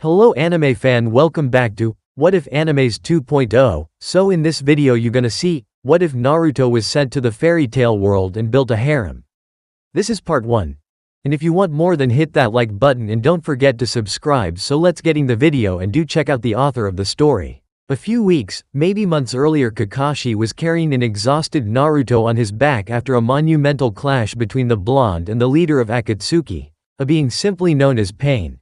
Hello anime fan, welcome back to What If Animes 2.0. So in this video you gonna see, what if Naruto was sent to the fairy tale world and built a harem? This is part 1. And if you want more, then hit that like button and don't forget to subscribe. So let's getting the video and do check out the author of the story. A few weeks, maybe months earlier, Kakashi was carrying an exhausted Naruto on his back after a monumental clash between the blonde and the leader of Akatsuki, a being simply known as Pain.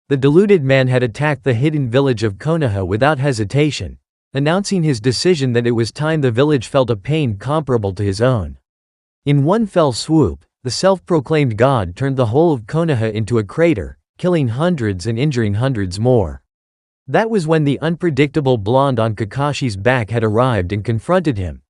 The deluded man had attacked the hidden village of Konoha without hesitation, announcing his decision that it was time the village felt a pain comparable to his own. In one fell swoop, the self-proclaimed god turned the whole of Konoha into a crater, killing hundreds and injuring hundreds more. That was when the unpredictable blonde on Kakashi's back had arrived and confronted him.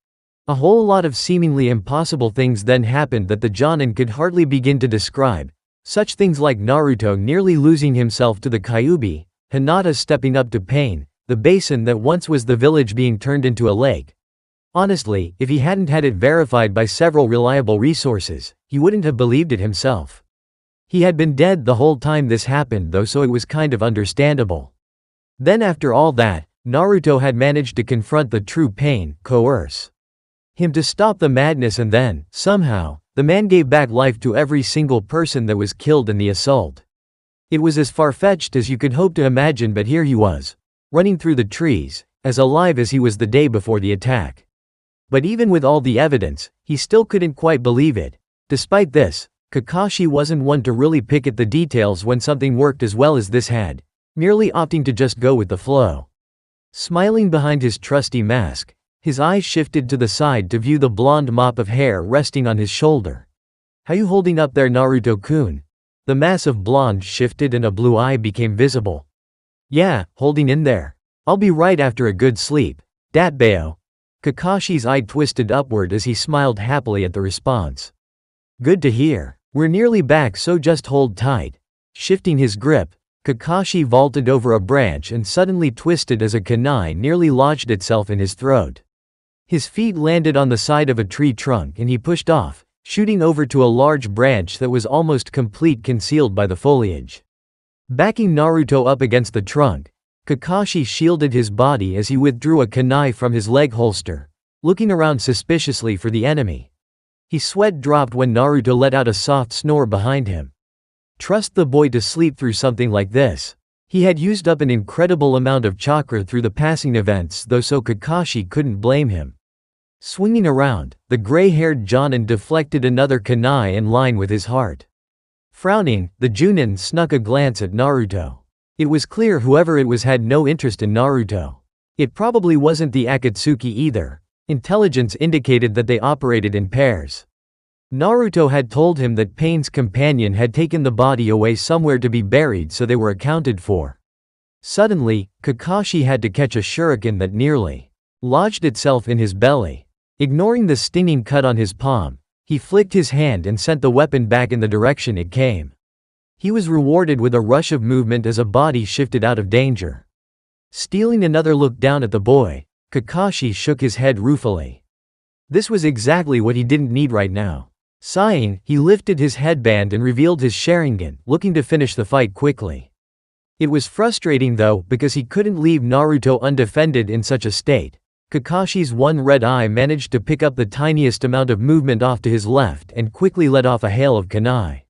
A whole lot of seemingly impossible things then happened that the Jonin could hardly begin to describe. Such things like Naruto nearly losing himself to the Kyuubi, Hinata stepping up to Pain, the basin that once was the village being turned into a lake. Honestly, if he hadn't had it verified by several reliable resources, he wouldn't have believed it himself. He had been dead the whole time this happened though, so it was kind of understandable. Then after all that, Naruto had managed to confront the true Pain, coerce him to stop the madness, and then, somehow, the man gave back life to every single person that was killed in the assault. It was as far-fetched as you could hope to imagine, but here he was, running through the trees, as alive as he was the day before the attack. But even with all the evidence, he still couldn't quite believe it. Despite this, Kakashi wasn't one to really pick at the details when something worked as well as this had, merely opting to just go with the flow. Smiling behind his trusty mask, his eyes shifted to the side to view the blonde mop of hair resting on his shoulder. "How you holding up there, Naruto-kun?" The mass of blonde shifted and a blue eye became visible. "Yeah, holding in there. I'll be right after a good sleep. Datbeo." Kakashi's eye twisted upward as he smiled happily at the response. "Good to hear. We're nearly back, so just hold tight." Shifting his grip, Kakashi vaulted over a branch and suddenly twisted as a kunai nearly lodged itself in his throat. His feet landed on the side of a tree trunk and he pushed off, shooting over to a large branch that was almost completely concealed by the foliage. Backing Naruto up against the trunk, Kakashi shielded his body as he withdrew a kunai from his leg holster, looking around suspiciously for the enemy. His sweat dropped when Naruto let out a soft snore behind him. Trust the boy to sleep through something like this. He had used up an incredible amount of chakra through the passing events though, so Kakashi couldn't blame him. Swinging around, the gray-haired Jonin deflected another kunai in line with his heart. Frowning, the Junin snuck a glance at Naruto. It was clear whoever it was had no interest in Naruto. It probably wasn't the Akatsuki either. Intelligence indicated that they operated in pairs. Naruto had told him that Pain's companion had taken the body away somewhere to be buried, so they were accounted for. Suddenly, Kakashi had to catch a shuriken that nearly lodged itself in his belly. Ignoring the stinging cut on his palm, he flicked his hand and sent the weapon back in the direction it came. He was rewarded with a rush of movement as a body shifted out of danger. Stealing another look down at the boy, Kakashi shook his head ruefully. This was exactly what he didn't need right now. Sighing, he lifted his headband and revealed his Sharingan, looking to finish the fight quickly. It was frustrating though, because he couldn't leave Naruto undefended in such a state. Kakashi's one red eye managed to pick up the tiniest amount of movement off to his left and quickly let off a hail of kunai.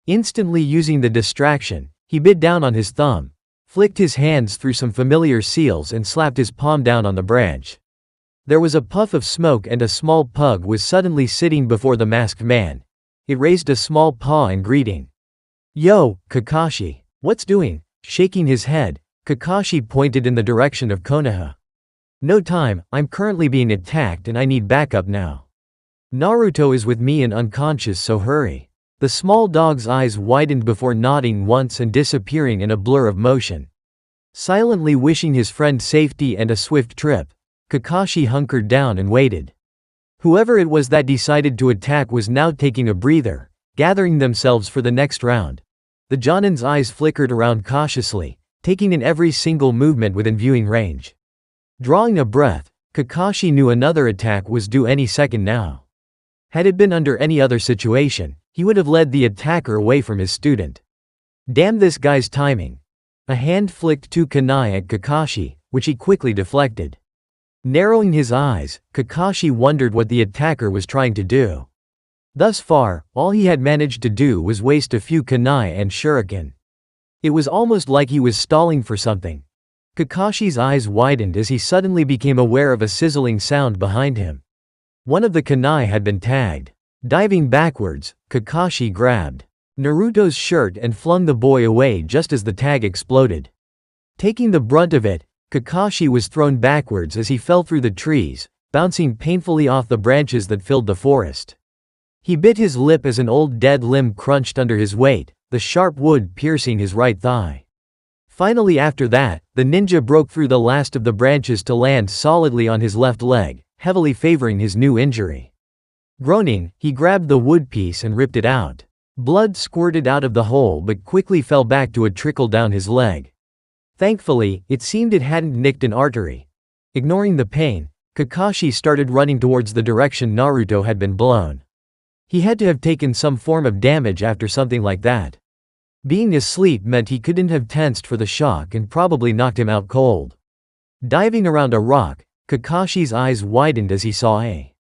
Instantly using the distraction, he bit down on his thumb, flicked his hands through some familiar seals and slapped his palm down on the branch. There was a puff of smoke and a small pug was suddenly sitting before the masked man. It raised a small paw in greeting. "Yo, Kakashi. What's doing?" Shaking his head, Kakashi pointed in the direction of Konoha. "No time, I'm currently being attacked and I need backup now. Naruto is with me and unconscious, so hurry." The small dog's eyes widened before nodding once and disappearing in a blur of motion. Silently wishing his friend safety and a swift trip, Kakashi hunkered down and waited. Whoever it was that decided to attack was now taking a breather, gathering themselves for the next round. The Jonin's eyes flickered around cautiously, taking in every single movement within viewing range. Drawing a breath, Kakashi knew another attack was due any second now. Had it been under any other situation, he would have led the attacker away from his student. Damn this guy's timing. A hand flicked two kunai at Kakashi, which he quickly deflected. Narrowing his eyes, Kakashi wondered what the attacker was trying to do. Thus far, all he had managed to do was waste a few kunai and shuriken. It was almost like he was stalling for something. Kakashi's eyes widened as he suddenly became aware of a sizzling sound behind him. One of the kunai had been tagged. Diving backwards, Kakashi grabbed Naruto's shirt and flung the boy away just as the tag exploded. Taking the brunt of it, Kakashi was thrown backwards as he fell through the trees, bouncing painfully off the branches that filled the forest. He bit his lip as an old dead limb crunched under his weight, the sharp wood piercing his right thigh. Finally after that, the ninja broke through the last of the branches to land solidly on his left leg, heavily favoring his new injury. Groaning, he grabbed the wood piece and ripped it out. Blood squirted out of the hole but quickly fell back to a trickle down his leg. Thankfully, it seemed it hadn't nicked an artery. Ignoring the pain, Kakashi started running towards the direction Naruto had been blown. He had to have taken some form of damage after something like that. Being asleep meant he couldn't have tensed for the shock and probably knocked him out cold. Diving around a rock, Kakashi's eyes widened as he saw a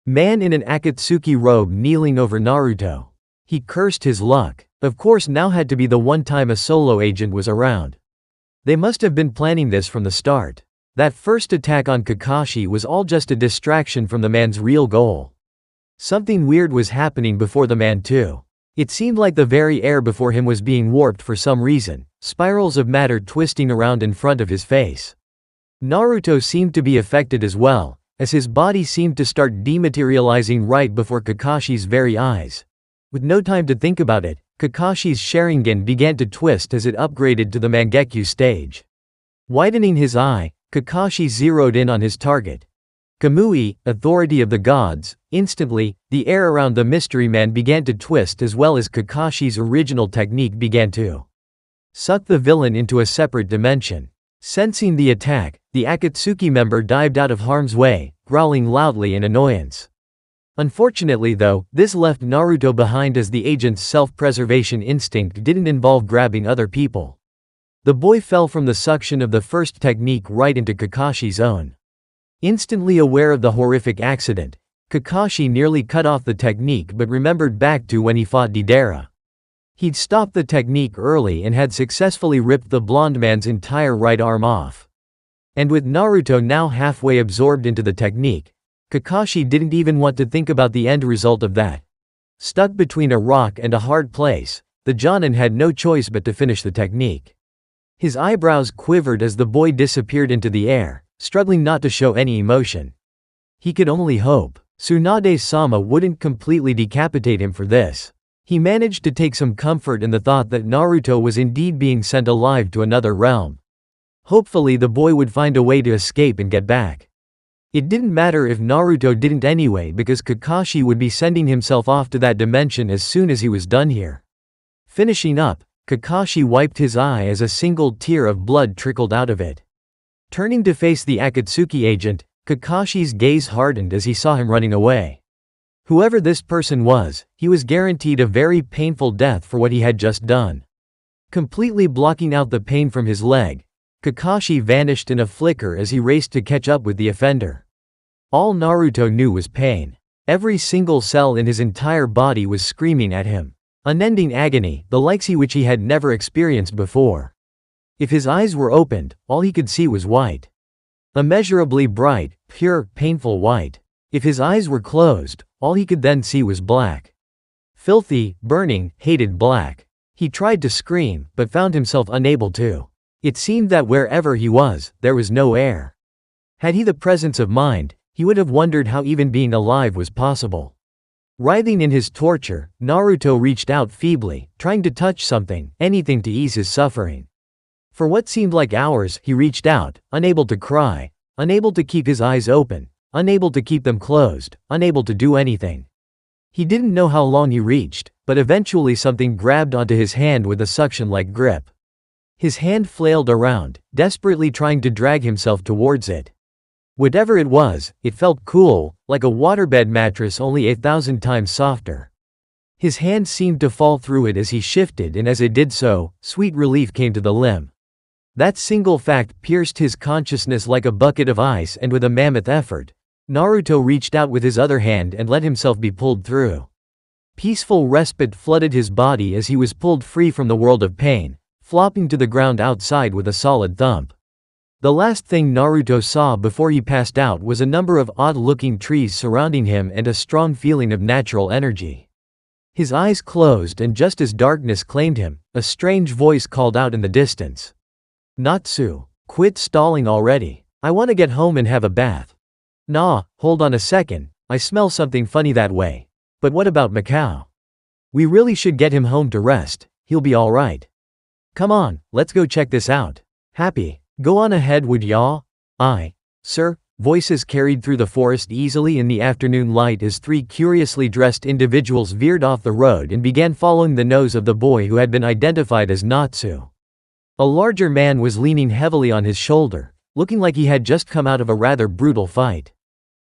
man in an Akatsuki robe kneeling over Naruto. He cursed his luck. Of course, now had to be the one time a solo agent was around. They must have been planning this from the start. That first attack on Kakashi was all just a distraction from the man's real goal. Something weird was happening before the man too. It seemed like the very air before him was being warped for some reason, spirals of matter twisting around in front of his face. Naruto seemed to be affected as well, as his body seemed to start dematerializing right before Kakashi's very eyes. With no time to think about it, Kakashi's Sharingan began to twist as it upgraded to the Mangekyu stage. Widening his eye, Kakashi zeroed in on his target. Kamui, authority of the gods. Instantly, the air around the mystery man began to twist as well as Kakashi's original technique began to suck the villain into a separate dimension. Sensing the attack, the Akatsuki member dived out of harm's way, growling loudly in annoyance. Unfortunately though, this left Naruto behind as the agent's self-preservation instinct didn't involve grabbing other people. The boy fell from the suction of the first technique right into Kakashi's own. Instantly aware of the horrific accident, Kakashi nearly cut off the technique but remembered back to when he fought Deidara. He'd stopped the technique early and had successfully ripped the blonde man's entire right arm off. And with Naruto now halfway absorbed into the technique, Kakashi didn't even want to think about the end result of that. Stuck between a rock and a hard place, the Jonin had no choice but to finish the technique. His eyebrows quivered as the boy disappeared into the air, struggling not to show any emotion. He could only hope Tsunade-sama wouldn't completely decapitate him for this. He managed to take some comfort in the thought that Naruto was indeed being sent alive to another realm. Hopefully the boy would find a way to escape and get back. It didn't matter if Naruto didn't anyway because Kakashi would be sending himself off to that dimension as soon as he was done here. Finishing up, Kakashi wiped his eye as a single tear of blood trickled out of it. Turning to face the Akatsuki agent, Kakashi's gaze hardened as he saw him running away. Whoever this person was, he was guaranteed a very painful death for what he had just done. Completely blocking out the pain from his leg, Kakashi vanished in a flicker as he raced to catch up with the offender. All Naruto knew was pain. Every single cell in his entire body was screaming at him. Unending agony, the likes which he had never experienced before. If his eyes were opened, all he could see was white. Immeasurably bright, pure, painful white. If his eyes were closed, all he could then see was black. Filthy, burning, hated black. He tried to scream, but found himself unable to. It seemed that wherever he was, there was no air. Had he the presence of mind, he would have wondered how even being alive was possible. Writhing in his torture, Naruto reached out feebly, trying to touch something, anything to ease his suffering. For what seemed like hours, he reached out, unable to cry, unable to keep his eyes open, unable to keep them closed, unable to do anything. He didn't know how long he reached, but eventually something grabbed onto his hand with a suction-like grip. His hand flailed around, desperately trying to drag himself towards it. Whatever it was, it felt cool, like a waterbed mattress only 1,000 times softer. His hand seemed to fall through it as he shifted, and as it did so, sweet relief came to the limb. That single fact pierced his consciousness like a bucket of ice, and with a mammoth effort, Naruto reached out with his other hand and let himself be pulled through. Peaceful respite flooded his body as he was pulled free from the world of pain, flopping to the ground outside with a solid thump. The last thing Naruto saw before he passed out was a number of odd-looking trees surrounding him and a strong feeling of natural energy. His eyes closed, and just as darkness claimed him, a strange voice called out in the distance. "Natsu, quit stalling already. I want to get home and have a bath." "Nah, hold on a second, I smell something funny that way. But what about Mikao? We really should get him home to rest, he'll be alright. Come on, let's go check this out. Happy, go on ahead would ya?" "Aye, sir." Voices carried through the forest easily in the afternoon light as three curiously dressed individuals veered off the road and began following the nose of the boy who had been identified as Natsu. A larger man was leaning heavily on his shoulder, looking like he had just come out of a rather brutal fight.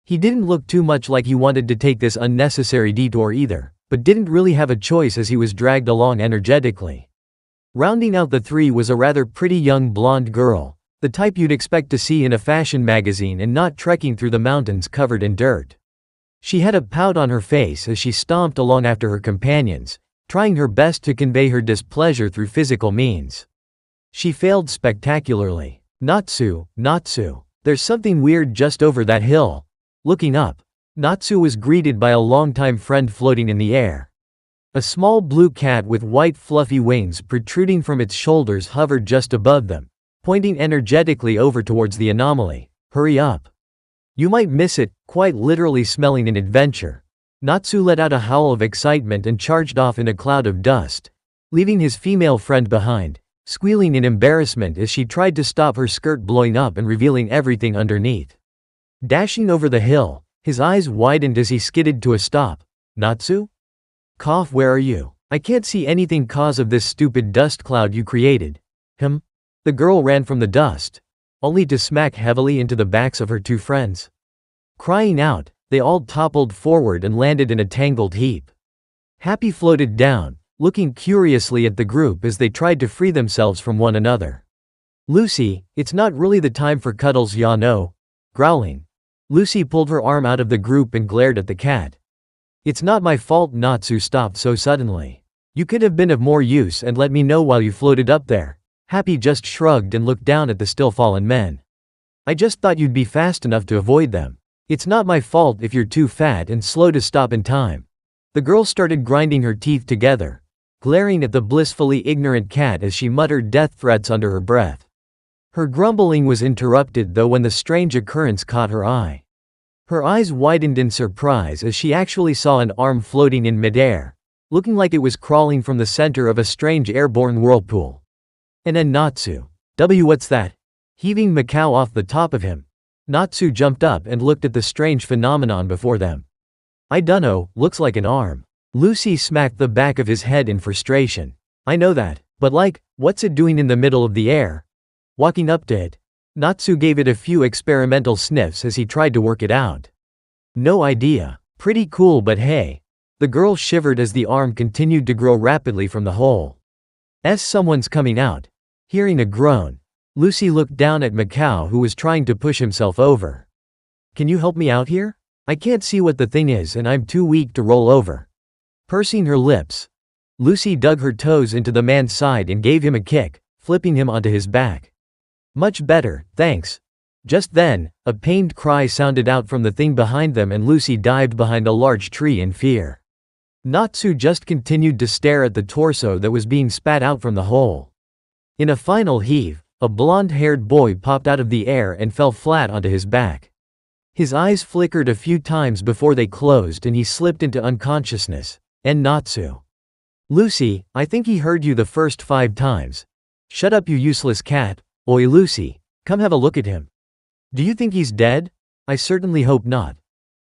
He didn't look too much like he wanted to take this unnecessary detour either, but didn't really have a choice as he was dragged along energetically. Rounding out the three was a rather pretty young blonde girl, the type you'd expect to see in a fashion magazine and not trekking through the mountains covered in dirt. She had a pout on her face as she stomped along after her companions, trying her best to convey her displeasure through physical means. She failed spectacularly. "Natsu, Natsu, there's something weird just over that hill." Looking up, Natsu was greeted by a longtime friend floating in the air. A small blue cat with white fluffy wings protruding from its shoulders hovered just above them, pointing energetically over towards the anomaly. "Hurry up. You might miss it," quite literally smelling an adventure. Natsu let out a howl of excitement and charged off in a cloud of dust, leaving his female friend behind, squealing in embarrassment as she tried to stop her skirt blowing up and revealing everything underneath. Dashing over the hill, his eyes widened as he skidded to a stop. "Natsu? Cough, where are you? I can't see anything cause of this stupid dust cloud you created." The girl ran from the dust, only to smack heavily into the backs of her two friends. Crying out, they all toppled forward and landed in a tangled heap. Happy floated down, looking curiously at the group as they tried to free themselves from one another. "Lucy, it's not really the time for cuddles, ya know." Growling, Lucy pulled her arm out of the group and glared at the cat. "It's not my fault." Natsu stopped so suddenly. "You could have been of more use and let me know while you floated up there." Happy just shrugged and looked down at the still fallen men. "I just thought you'd be fast enough to avoid them. It's not my fault if you're too fat and slow to stop in time." The girl started grinding her teeth together, glaring at the blissfully ignorant cat as she muttered death threats under her breath. Her grumbling was interrupted though when the strange occurrence caught her eye. Her eyes widened in surprise as she actually saw an arm floating in midair, looking like it was crawling from the center of a strange airborne whirlpool. And then Natsu. What's that?" Heaving Mikao off the top of him, Natsu jumped up and looked at the strange phenomenon before them. "I dunno, looks like an arm." Lucy smacked the back of his head in frustration. "I know that, but like, what's it doing in the middle of the air?" Walking up to it, Natsu gave it a few experimental sniffs as he tried to work it out. "No idea. Pretty cool, but hey." The girl shivered as the arm continued to grow rapidly from the hole. "Someone's coming out." Hearing a groan, Lucy looked down at Mikao who was trying to push himself over. "Can you help me out here? I can't see what the thing is and I'm too weak to roll over." Pursing her lips, Lucy dug her toes into the man's side and gave him a kick, flipping him onto his back. "Much better, thanks." Just then, a pained cry sounded out from the thing behind them and Lucy dived behind a large tree in fear. Natsu just continued to stare at the torso that was being spat out from the hole. In a final heave, a blonde-haired boy popped out of the air and fell flat onto his back. His eyes flickered a few times before they closed and he slipped into unconsciousness. And Natsu. "Lucy, I think he heard you the first 5 times. Shut up you useless cat." "Oi Lucy, come have a look at him." "Do you think he's dead?" "I certainly hope not."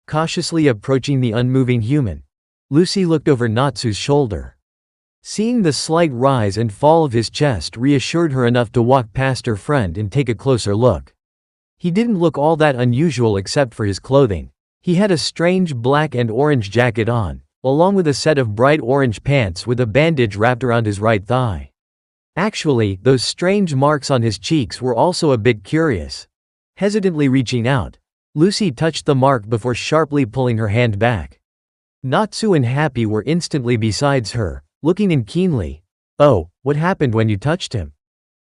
Cautiously approaching the unmoving human, Lucy looked over Natsu's shoulder. Seeing the slight rise and fall of his chest reassured her enough to walk past her friend and take a closer look. He didn't look all that unusual except for his clothing. He had a strange black and orange jacket on, along with a set of bright orange pants with a bandage wrapped around his right thigh. Actually, those strange marks on his cheeks were also a bit curious. Hesitantly reaching out, Lucy touched the mark before sharply pulling her hand back. Natsu and Happy were instantly beside her, looking in keenly. "Oh, what happened when you touched him?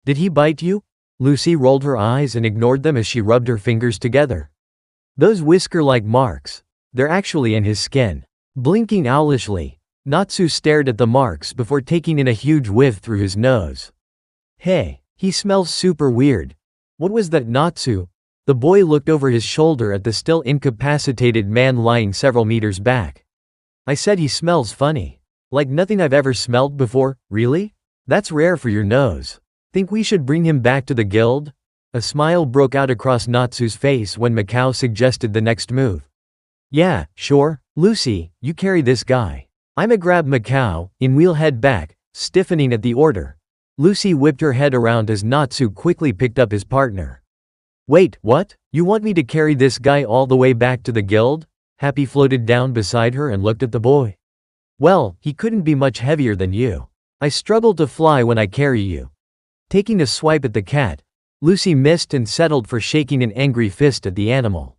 Did he bite you?" Lucy rolled her eyes and ignored them as she rubbed her fingers together. "Those whisker-like marks. They're actually in his skin." Blinking owlishly, Natsu stared at the marks before taking in a huge whiff through his nose. "Hey, he smells super weird. What was that, Natsu?" The boy looked over his shoulder at the still incapacitated man lying several meters back. "I said he smells funny. Like nothing I've ever smelled before, really? That's rare for your nose. Think we should bring him back to the guild?" A smile broke out across Natsu's face when Mikao suggested the next move. "Yeah, sure. Lucy, you carry this guy. I'ma grab Mikao," and we'll head back, stiffening at the order. Lucy whipped her head around as Natsu quickly picked up his partner. "Wait, what? You want me to carry this guy all the way back to the guild?" Happy floated down beside her and looked at the boy. "Well, he couldn't be much heavier than you. I struggle to fly when I carry you." Taking a swipe at the cat, Lucy missed and settled for shaking an angry fist at the animal.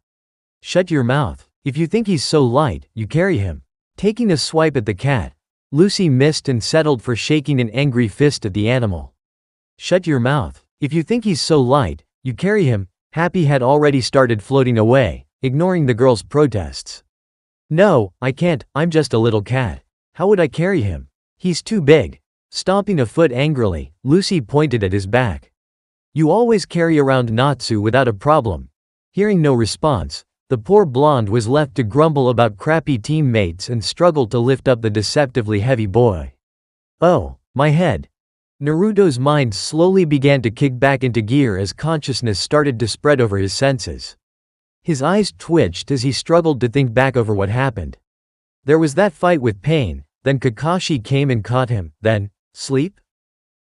"Shut your mouth. If you think he's so light, you carry him." Taking a swipe at the cat, Lucy missed and settled for shaking an angry fist at the animal. "Shut your mouth. If you think he's so light, you carry him." Happy had already started floating away, ignoring the girl's protests. "No, I can't, I'm just a little cat. How would I carry him? He's too big." Stomping a foot angrily, Lucy pointed at his back. "You always carry around Natsu without a problem." Hearing no response, the poor blonde was left to grumble about crappy teammates and struggle to lift up the deceptively heavy boy. "Oh, my head." Naruto's mind slowly began to kick back into gear as consciousness started to spread over his senses. His eyes twitched as he struggled to think back over what happened. There was that fight with Pain, then Kakashi came and caught him, then, sleep?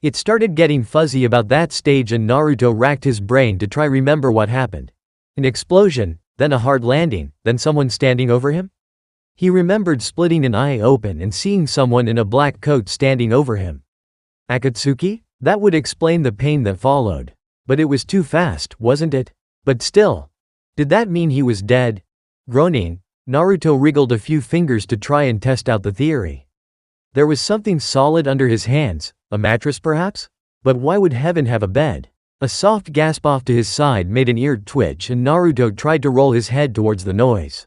It started getting fuzzy about that stage and Naruto racked his brain to try remember what happened. An explosion, then a hard landing, then someone standing over him? He remembered splitting an eye open and seeing someone in a black coat standing over him. Akatsuki? That would explain the pain that followed. But it was too fast, wasn't it? But still. Did that mean he was dead? Groaning, Naruto wriggled a few fingers to try and test out the theory. There was something solid under his hands, a mattress perhaps? But why would heaven have a bed? A soft gasp off to his side made an ear twitch and Naruto tried to roll his head towards the noise.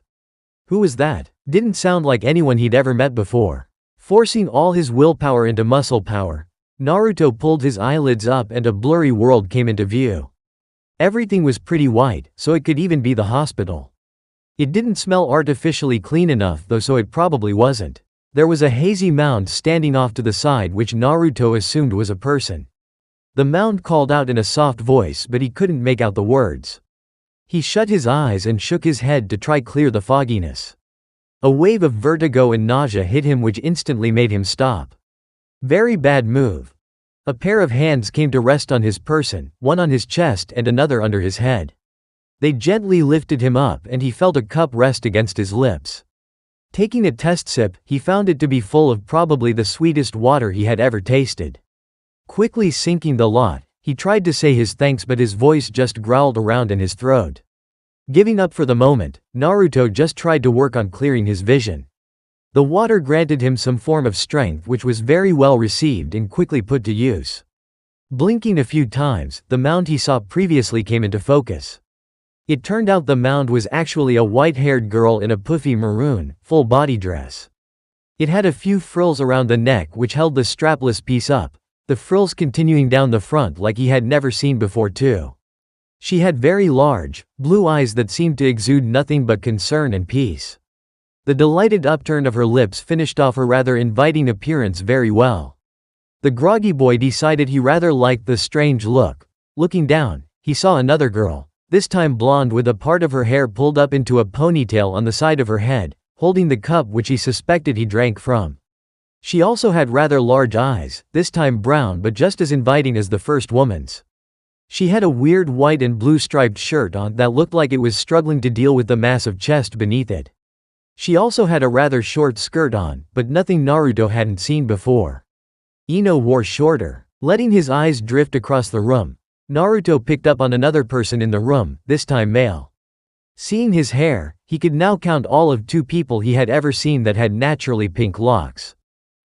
Who was that? Didn't sound like anyone he'd ever met before. Forcing all his willpower into muscle power, Naruto pulled his eyelids up and a blurry world came into view. Everything was pretty white, so it could even be the hospital. It didn't smell artificially clean enough though, so it probably wasn't. There was a hazy mound standing off to the side which Naruto assumed was a person. The mound called out in a soft voice but he couldn't make out the words. He shut his eyes and shook his head to try clear the fogginess. A wave of vertigo and nausea hit him which instantly made him stop. Very bad move. A pair of hands came to rest on his person, one on his chest and another under his head. They gently lifted him up and he felt a cup rest against his lips. Taking a test sip, he found it to be full of probably the sweetest water he had ever tasted. Quickly sinking the lot, he tried to say his thanks but his voice just growled around in his throat. Giving up for the moment, Naruto just tried to work on clearing his vision. The water granted him some form of strength which was very well received and quickly put to use. Blinking a few times, the mound he saw previously came into focus. It turned out the mound was actually a white-haired girl in a puffy maroon, full-body dress. It had a few frills around the neck which held the strapless piece up, the frills continuing down the front like he had never seen before too. She had very large, blue eyes that seemed to exude nothing but concern and peace. The delighted upturn of her lips finished off her rather inviting appearance very well. The groggy boy decided he rather liked the strange look. Looking down, he saw another girl, this time blonde with a part of her hair pulled up into a ponytail on the side of her head, holding the cup which he suspected he drank from. She also had rather large eyes, this time brown but just as inviting as the first woman's. She had a weird white and blue striped shirt on that looked like it was struggling to deal with the massive chest beneath it. She also had a rather short skirt on, but nothing Naruto hadn't seen before. Ino wore shorter, Letting his eyes drift across the room, Naruto picked up on another person in the room, this time male. Seeing his hair, he could now count all of 2 people he had ever seen that had naturally pink locks.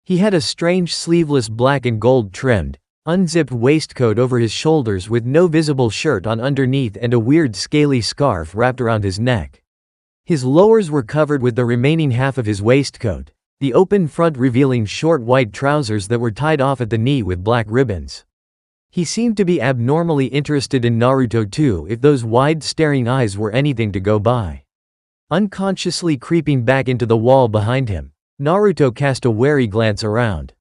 He had a strange sleeveless black and gold trimmed, unzipped waistcoat over his shoulders with no visible shirt on underneath and a weird scaly scarf wrapped around his neck. His lowers were covered with the remaining half of his waistcoat, the open front revealing short white trousers that were tied off at the knee with black ribbons. He seemed to be abnormally interested in Naruto too, if those wide staring eyes were anything to go by. Unconsciously creeping back into the wall behind him, Naruto cast a wary glance around.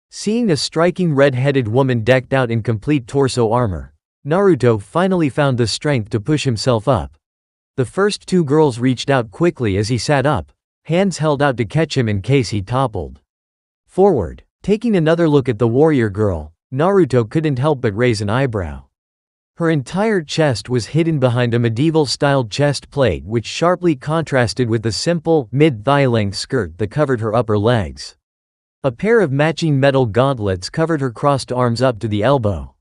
Seeing a striking red-headed woman decked out in complete torso armor, Naruto finally found the strength to push himself up. The first 2 girls reached out quickly as he sat up, hands held out to catch him in case he toppled forward. Taking another look at the warrior girl, Naruto couldn't help but raise an eyebrow. Her entire chest was hidden behind a medieval-styled chest plate which sharply contrasted with the simple, mid-thigh-length skirt that covered her upper legs. A pair of matching metal gauntlets covered her crossed arms up to the elbow.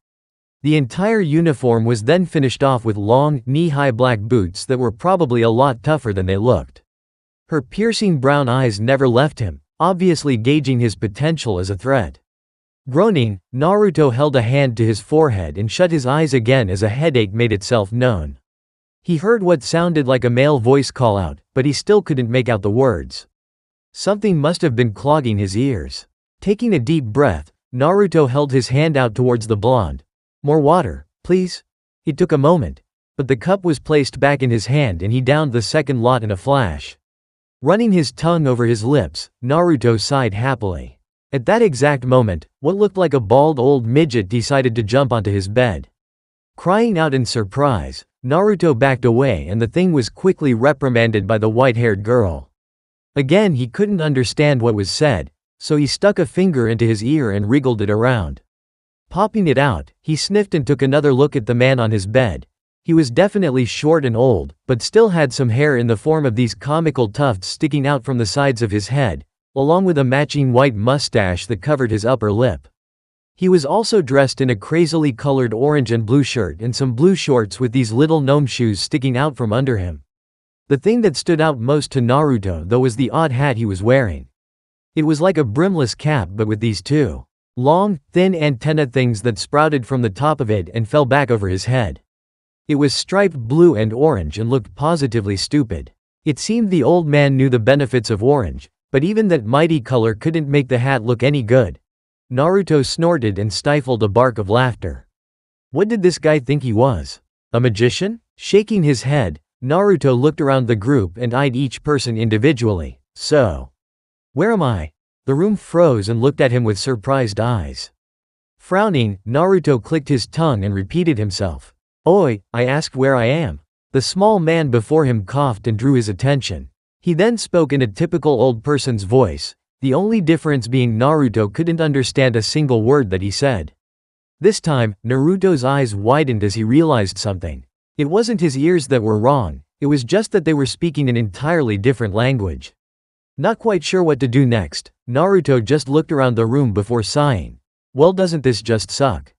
The entire uniform was then finished off with long, knee-high black boots that were probably a lot tougher than they looked. Her piercing brown eyes never left him, obviously gauging his potential as a threat. Groaning, Naruto held a hand to his forehead and shut his eyes again as a headache made itself known. He heard what sounded like a male voice call out, but he still couldn't make out the words. Something must have been clogging his ears. Taking a deep breath, Naruto held his hand out towards the blonde. "More water, please?" It took a moment, but the cup was placed back in his hand and he downed the second lot in a flash. Running his tongue over his lips, Naruto sighed happily. At that exact moment, what looked like a bald old midget decided to jump onto his bed. Crying out in surprise, Naruto backed away and the thing was quickly reprimanded by the white-haired girl. Again he couldn't understand what was said, so he stuck a finger into his ear and wriggled it around. Popping it out, he sniffed and took another look at the man on his bed. He was definitely short and old, but still had some hair in the form of these comical tufts sticking out from the sides of his head, along with a matching white mustache that covered his upper lip. He was also dressed in a crazily colored orange and blue shirt and some blue shorts with these little gnome shoes sticking out from under him. The thing that stood out most to Naruto though was the odd hat he was wearing. It was like a brimless cap but with these 2 long, thin antenna things that sprouted from the top of it and fell back over his head. It was striped blue and orange and looked positively stupid. It seemed the old man knew the benefits of orange, but even that mighty color couldn't make the hat look any good. Naruto snorted and stifled a bark of laughter. What did this guy think he was? A magician? Shaking his head, Naruto looked around the group and eyed each person individually. So, where am I? The room froze and looked at him with surprised eyes. Frowning, Naruto clicked his tongue and repeated himself. "Oi, I asked where I am." The small man before him coughed and drew his attention. He then spoke in a typical old person's voice, the only difference being Naruto couldn't understand a single word that he said. This time, Naruto's eyes widened as he realized something. It wasn't his ears that were wrong, it was just that they were speaking an entirely different language. Not quite sure what to do next, Naruto just looked around the room before sighing. Well, doesn't this just suck?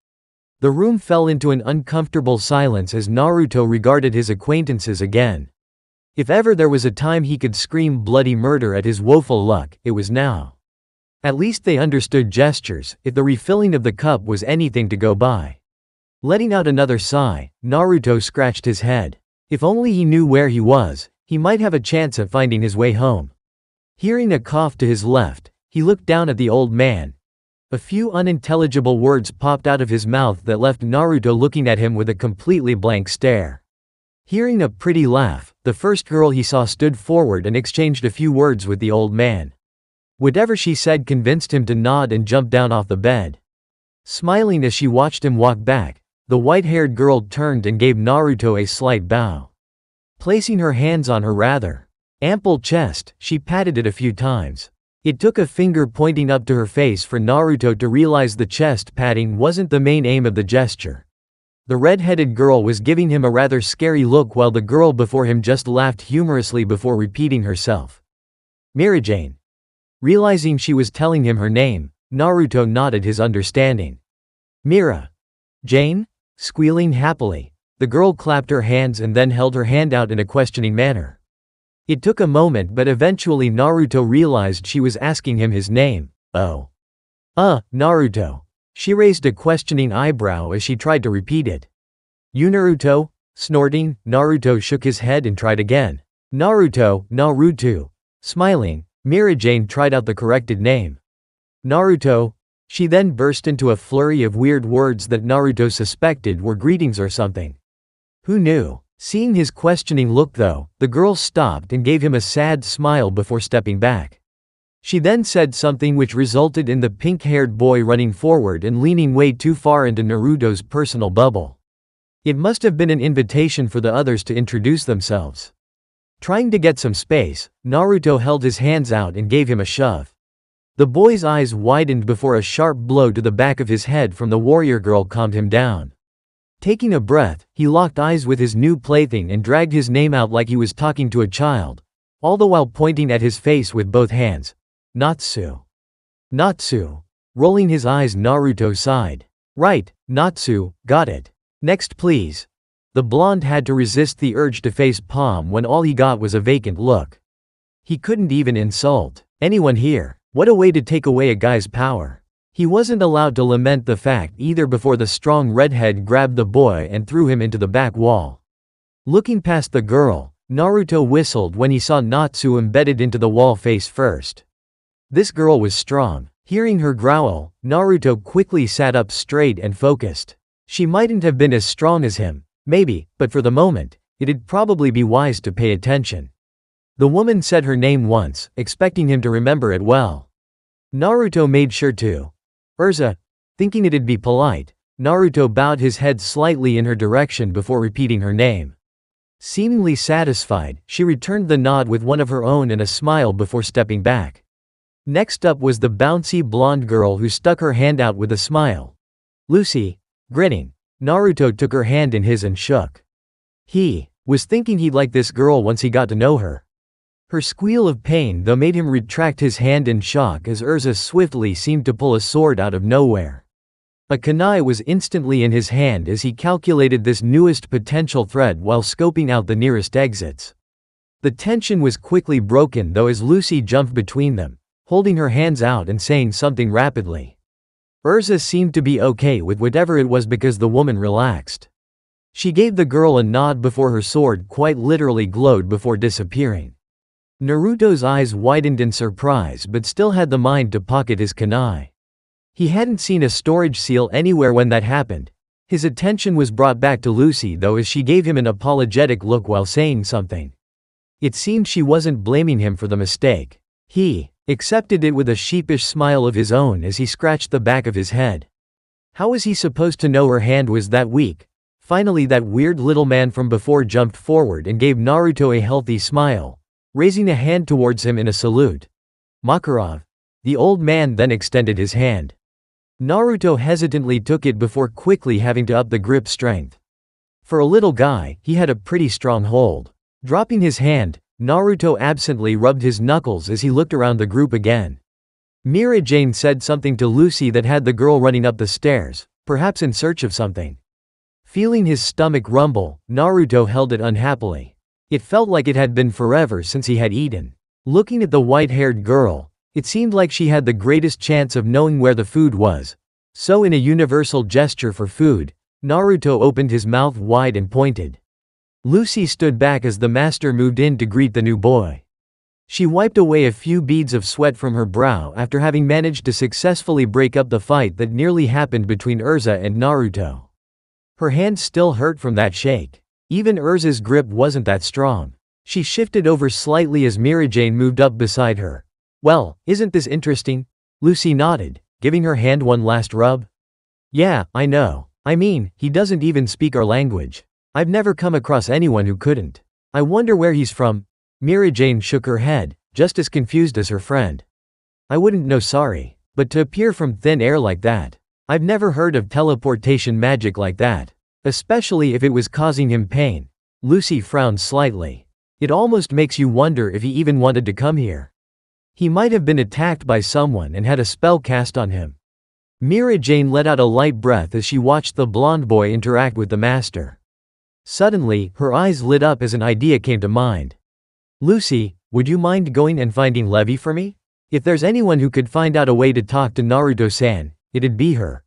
The room fell into an uncomfortable silence as Naruto regarded his acquaintances again. If ever there was a time he could scream bloody murder at his woeful luck, it was now. At least they understood gestures, if the refilling of the cup was anything to go by. Letting out another sigh, Naruto scratched his head. If only he knew where he was, he might have a chance at finding his way home. Hearing a cough to his left, he looked down at the old man. A few unintelligible words popped out of his mouth that left Naruto looking at him with a completely blank stare. Hearing a pretty laugh, the first girl he saw stood forward and exchanged a few words with the old man. Whatever she said convinced him to nod and jump down off the bed. Smiling as she watched him walk back, the white-haired girl turned and gave Naruto a slight bow. Placing her hands on her rather ample chest, she patted it a few times. It took a finger pointing up to her face for Naruto to realize the chest patting wasn't the main aim of the gesture. The red-headed girl was giving him a rather scary look while the girl before him just laughed humorously before repeating herself. Mirajane. Realizing she was telling him her name, Naruto nodded his understanding. Mira. Jane? Squealing happily, the girl clapped her hands and then held her hand out in a questioning manner. It took a moment, but eventually Naruto realized she was asking him his name. Oh. Naruto. She raised a questioning eyebrow as she tried to repeat it. You Naruto? Snorting, Naruto shook his head and tried again. Naruto, Naruto. Smiling, Mira Jane tried out the corrected name. Naruto. She then burst into a flurry of weird words that Naruto suspected were greetings or something. Who knew? Seeing his questioning look though, the girl stopped and gave him a sad smile before stepping back. She then said something which resulted in the pink-haired boy running forward and leaning way too far into Naruto's personal bubble. It must have been an invitation for the others to introduce themselves. Trying to get some space, Naruto held his hands out and gave him a shove. The boy's eyes widened before a sharp blow to the back of his head from the warrior girl calmed him down. Taking a breath, he locked eyes with his new plaything and dragged his name out like he was talking to a child, all the while pointing at his face with both hands. Natsu. Natsu. Rolling his eyes, Naruto sighed. Right, Natsu, got it. Next please. The blonde had to resist the urge to face palm when all he got was a vacant look. He couldn't even insult anyone here. What a way to take away a guy's power. He wasn't allowed to lament the fact either before the strong redhead grabbed the boy and threw him into the back wall. Looking past the girl, Naruto whistled when he saw Natsu embedded into the wall face first. This girl was strong. Hearing her growl, Naruto quickly sat up straight and focused. She mightn't have been as strong as him, maybe, but for the moment, it'd probably be wise to pay attention. The woman said her name once, expecting him to remember it well. Naruto made sure to. Urza. Thinking it'd be polite, Naruto bowed his head slightly in her direction before repeating her name. Seemingly satisfied, she returned the nod with one of her own and a smile before stepping back. Next up was the bouncy blonde girl who stuck her hand out with a smile. Lucy. Grinning, Naruto took her hand in his and shook. He was thinking he'd like this girl once he got to know her. Her squeal of pain though made him retract his hand in shock as Urza swiftly seemed to pull a sword out of nowhere. A kunai was instantly in his hand as he calculated this newest potential threat while scoping out the nearest exits. The tension was quickly broken though as Lucy jumped between them, holding her hands out and saying something rapidly. Urza seemed to be okay with whatever it was because the woman relaxed. She gave the girl a nod before her sword quite literally glowed before disappearing. Naruto's eyes widened in surprise but still had the mind to pocket his kunai. He hadn't seen a storage seal anywhere when that happened. His attention was brought back to Lucy though as she gave him an apologetic look while saying something. It seemed she wasn't blaming him for the mistake. He accepted it with a sheepish smile of his own as he scratched the back of his head. How was he supposed to know her hand was that weak? Finally that weird little man from before jumped forward and gave Naruto a healthy smile, raising a hand towards him in a salute. Makarov. The old man then extended his hand. Naruto hesitantly took it before quickly having to up the grip strength. For a little guy, he had a pretty strong hold. Dropping his hand, Naruto absently rubbed his knuckles as he looked around the group again. Mira Jane said something to Lucy that had the girl running up the stairs, perhaps in search of something. Feeling his stomach rumble, Naruto held it unhappily. It felt like it had been forever since he had eaten. Looking at the white-haired girl, it seemed like she had the greatest chance of knowing where the food was. So in a universal gesture for food, Naruto opened his mouth wide and pointed. Lucy stood back as the master moved in to greet the new boy. She wiped away a few beads of sweat from her brow after having managed to successfully break up the fight that nearly happened between Urza and Naruto. Her hand still hurt from that shake. Even Urza's grip wasn't that strong. She shifted over slightly as Mirajane moved up beside her. Well, isn't this interesting? Lucy nodded, giving her hand one last rub. Yeah, I know. I mean, he doesn't even speak our language. I've never come across anyone who couldn't. I wonder where he's from. Mirajane shook her head, just as confused as her friend. I wouldn't know, sorry. But to appear from thin air like that. I've never heard of teleportation magic like that. Especially if it was causing him pain. Lucy frowned slightly. It almost makes you wonder if he even wanted to come here. He might have been attacked by someone and had a spell cast on him. Mira Jane let out a light breath as she watched the blonde boy interact with the master. Suddenly, her eyes lit up as an idea came to mind. Lucy, would you mind going and finding Levi for me? If there's anyone who could find out a way to talk to Naruto-san, it'd be her.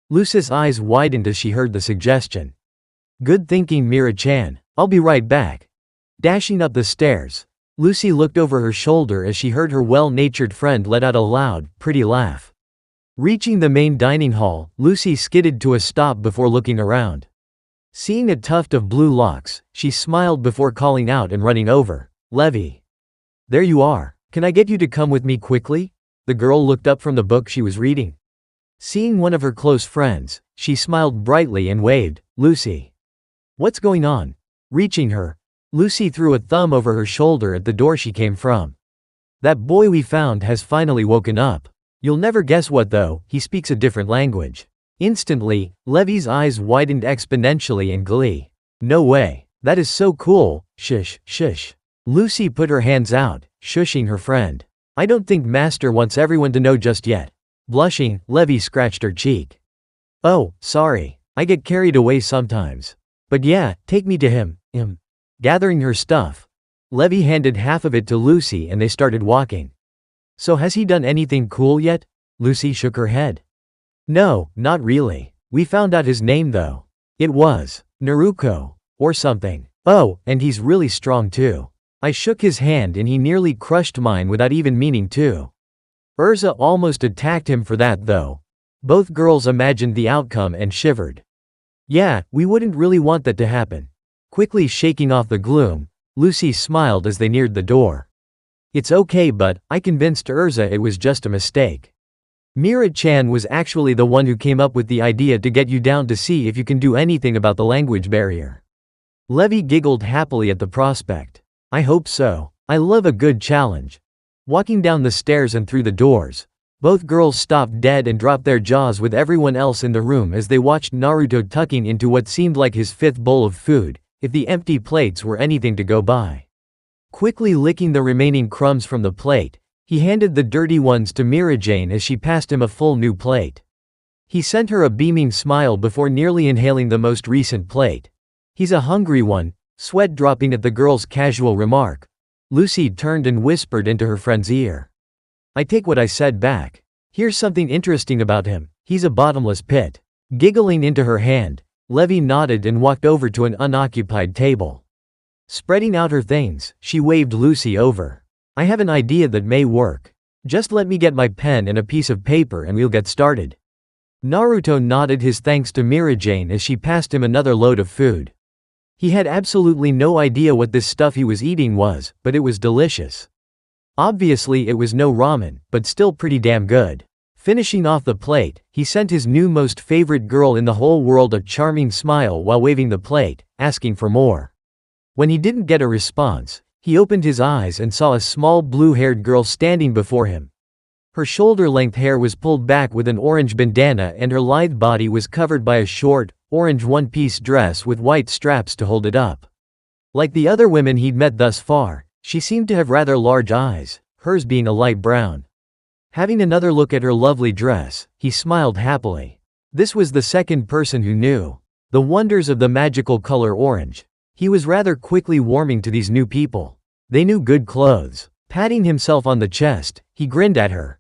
Lucy's eyes widened as she heard the suggestion. Good thinking, Mira-chan. I'll be right back. Dashing up the stairs, Lucy looked over her shoulder as she heard her well-natured friend let out a loud, pretty laugh. Reaching the main dining hall, Lucy skidded to a stop before looking around. Seeing a tuft of blue locks, she smiled before calling out and running over. Levi. There you are. Can I get you to come with me quickly? The girl looked up from the book she was reading. Seeing one of her close friends, she smiled brightly and waved, Lucy. What's going on? Reaching her, Lucy threw a thumb over her shoulder at the door she came from. That boy we found has finally woken up. You'll never guess what though, he speaks a different language. Instantly, Levi's eyes widened exponentially in glee. No way. That is so cool. Shush, shush. Lucy put her hands out, shushing her friend. I don't think Master wants everyone to know just yet. Blushing, Levi scratched her cheek. Oh, sorry. I get carried away sometimes. But yeah, take me to him. Gathering her stuff, Levi handed half of it to Lucy and they started walking. So has he done anything cool yet? Lucy shook her head. No, not really. We found out his name though. It was Naruto, or something. Oh, and he's really strong too. I shook his hand and he nearly crushed mine without even meaning to. Urza almost attacked him for that though. Both girls imagined the outcome and shivered. Yeah, we wouldn't really want that to happen. Quickly shaking off the gloom, Lucy smiled as they neared the door. It's okay, but I convinced Urza it was just a mistake. Mira-chan was actually the one who came up with the idea to get you down to see if you can do anything about the language barrier. Levi giggled happily at the prospect. I hope so. I love a good challenge. Walking down the stairs and through the doors, both girls stopped dead and dropped their jaws with everyone else in the room as they watched Naruto tucking into what seemed like his fifth bowl of food, if the empty plates were anything to go by. Quickly licking the remaining crumbs from the plate, he handed the dirty ones to Mira-jane as she passed him a full new plate. He sent her a beaming smile before nearly inhaling the most recent plate. He's a hungry one, sweat dropping at the girl's casual remark. Lucy turned and whispered into her friend's ear. I take what I said back. Here's something interesting about him. He's a bottomless pit. Giggling into her hand, Levi nodded and walked over to an unoccupied table. Spreading out her things, she waved Lucy over. I have an idea that may work. Just let me get my pen and a piece of paper and we'll get started. Naruto nodded his thanks to Mira-jane as she passed him another load of food. He had absolutely no idea what this stuff he was eating was, but it was delicious. Obviously it was no ramen, but still pretty damn good. Finishing off the plate, he sent his new most favorite girl in the whole world a charming smile while waving the plate, asking for more. When he didn't get a response, he opened his eyes and saw a small blue-haired girl standing before him. Her shoulder-length hair was pulled back with an orange bandana and her lithe body was covered by a short, orange one-piece dress with white straps to hold it up. Like the other women he'd met thus far, she seemed to have rather large eyes, hers being a light brown. Having another look at her lovely dress, he smiled happily. This was the second person who knew the wonders of the magical color orange. He was rather quickly warming to these new people. They knew good clothes. Patting himself on the chest, he grinned at her.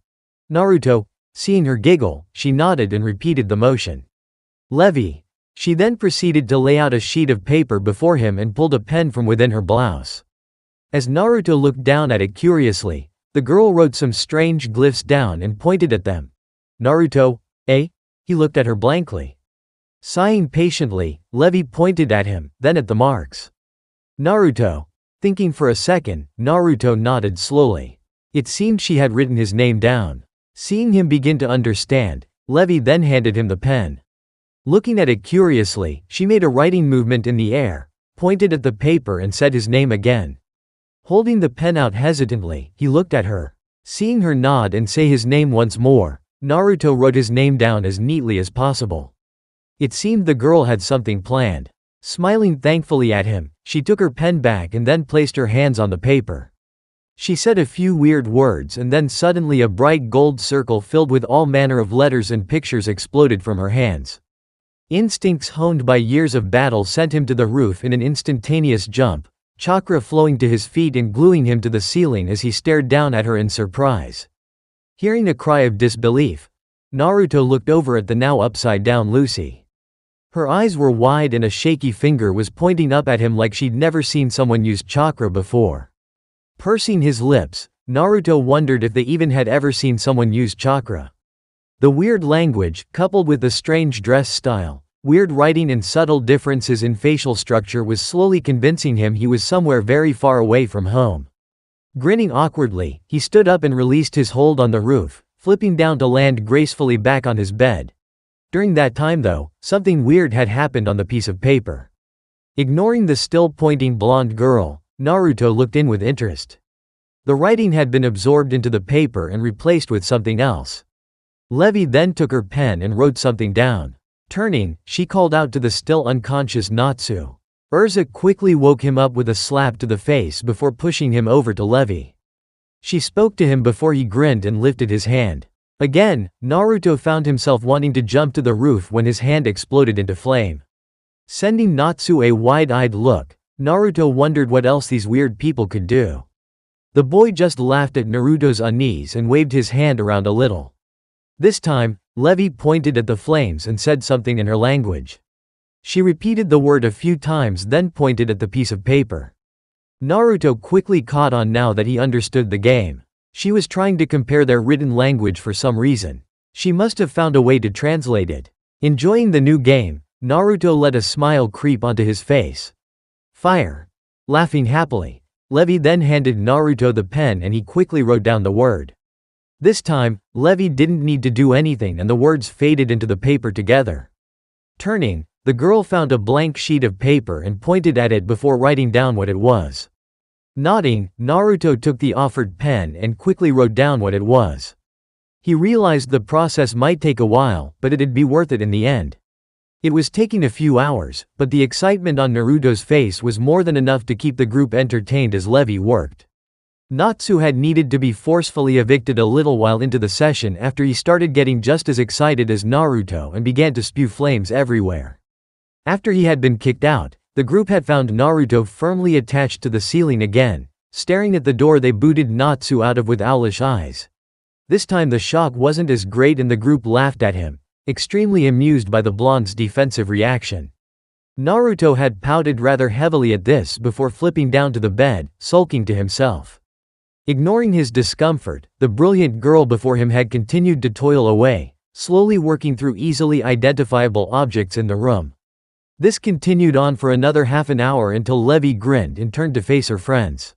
Naruto, seeing her giggle, she nodded and repeated the motion. Levi. She then proceeded to lay out a sheet of paper before him and pulled a pen from within her blouse. As Naruto looked down at it curiously, the girl wrote some strange glyphs down and pointed at them. Naruto, eh? He looked at her blankly. Sighing patiently, Levi pointed at him, then at the marks. Naruto. Thinking for a second, Naruto nodded slowly. It seemed she had written his name down. Seeing him begin to understand, Levi then handed him the pen. Looking at it curiously, she made a writing movement in the air, pointed at the paper and said his name again. Holding the pen out hesitantly, he looked at her. Seeing her nod and say his name once more, Naruto wrote his name down as neatly as possible. It seemed the girl had something planned. Smiling thankfully at him, she took her pen back and then placed her hands on the paper. She said a few weird words and then suddenly a bright gold circle filled with all manner of letters and pictures exploded from her hands. Instincts honed by years of battle sent him to the roof in an instantaneous jump, chakra flowing to his feet and gluing him to the ceiling as he stared down at her in surprise. Hearing a cry of disbelief, Naruto looked over at the now upside-down Lucy. Her eyes were wide and a shaky finger was pointing up at him like she'd never seen someone use chakra before. Pursing his lips, Naruto wondered if they even had ever seen someone use chakra. The weird language, coupled with the strange dress style, weird writing and subtle differences in facial structure was slowly convincing him he was somewhere very far away from home. Grinning awkwardly, he stood up and released his hold on the roof, flipping down to land gracefully back on his bed. During that time though, something weird had happened on the piece of paper. Ignoring the still pointing blonde girl, Naruto looked in with interest. The writing had been absorbed into the paper and replaced with something else. Levi then took her pen and wrote something down. Turning, she called out to the still unconscious Natsu. Urza quickly woke him up with a slap to the face before pushing him over to Levi. She spoke to him before he grinned and lifted his hand. Again, Naruto found himself wanting to jump to the roof when his hand exploded into flame. Sending Natsu a wide-eyed look, Naruto wondered what else these weird people could do. The boy just laughed at Naruto's unease and waved his hand around a little. This time, Levi pointed at the flames and said something in her language. She repeated the word a few times then pointed at the piece of paper. Naruto quickly caught on now that he understood the game. She was trying to compare their written language for some reason. She must have found a way to translate it. Enjoying the new game, Naruto let a smile creep onto his face. Fire. Laughing happily, Levi then handed Naruto the pen and he quickly wrote down the word. This time, Levi didn't need to do anything and the words faded into the paper together. Turning, the girl found a blank sheet of paper and pointed at it before writing down what it was. Nodding, Naruto took the offered pen and quickly wrote down what it was. He realized the process might take a while, but it'd be worth it in the end. It was taking a few hours, but the excitement on Naruto's face was more than enough to keep the group entertained as Levi worked. Natsu had needed to be forcefully evicted a little while into the session after he started getting just as excited as Naruto and began to spew flames everywhere. After he had been kicked out, the group had found Naruto firmly attached to the ceiling again, staring at the door they booted Natsu out of with owlish eyes. This time the shock wasn't as great and the group laughed at him, extremely amused by the blonde's defensive reaction. Naruto had pouted rather heavily at this before flipping down to the bed, sulking to himself. Ignoring his discomfort, the brilliant girl before him had continued to toil away, slowly working through easily identifiable objects in the room. This continued on for another half an hour until Levi grinned and turned to face her friends.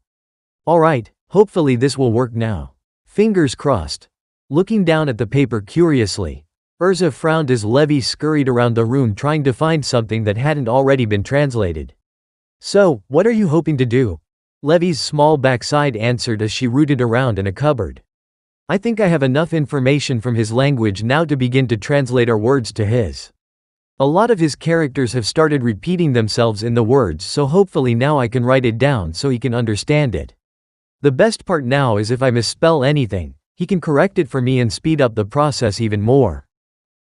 Alright, hopefully this will work now. Fingers crossed. Looking down at the paper curiously, Urza frowned as Levi scurried around the room trying to find something that hadn't already been translated. So, what are you hoping to do? Levi's small backside answered as she rooted around in a cupboard. I think I have enough information from his language now to begin to translate our words to his. A lot of his characters have started repeating themselves in the words, so hopefully now I can write it down so he can understand it. The best part now is if I misspell anything, he can correct it for me and speed up the process even more.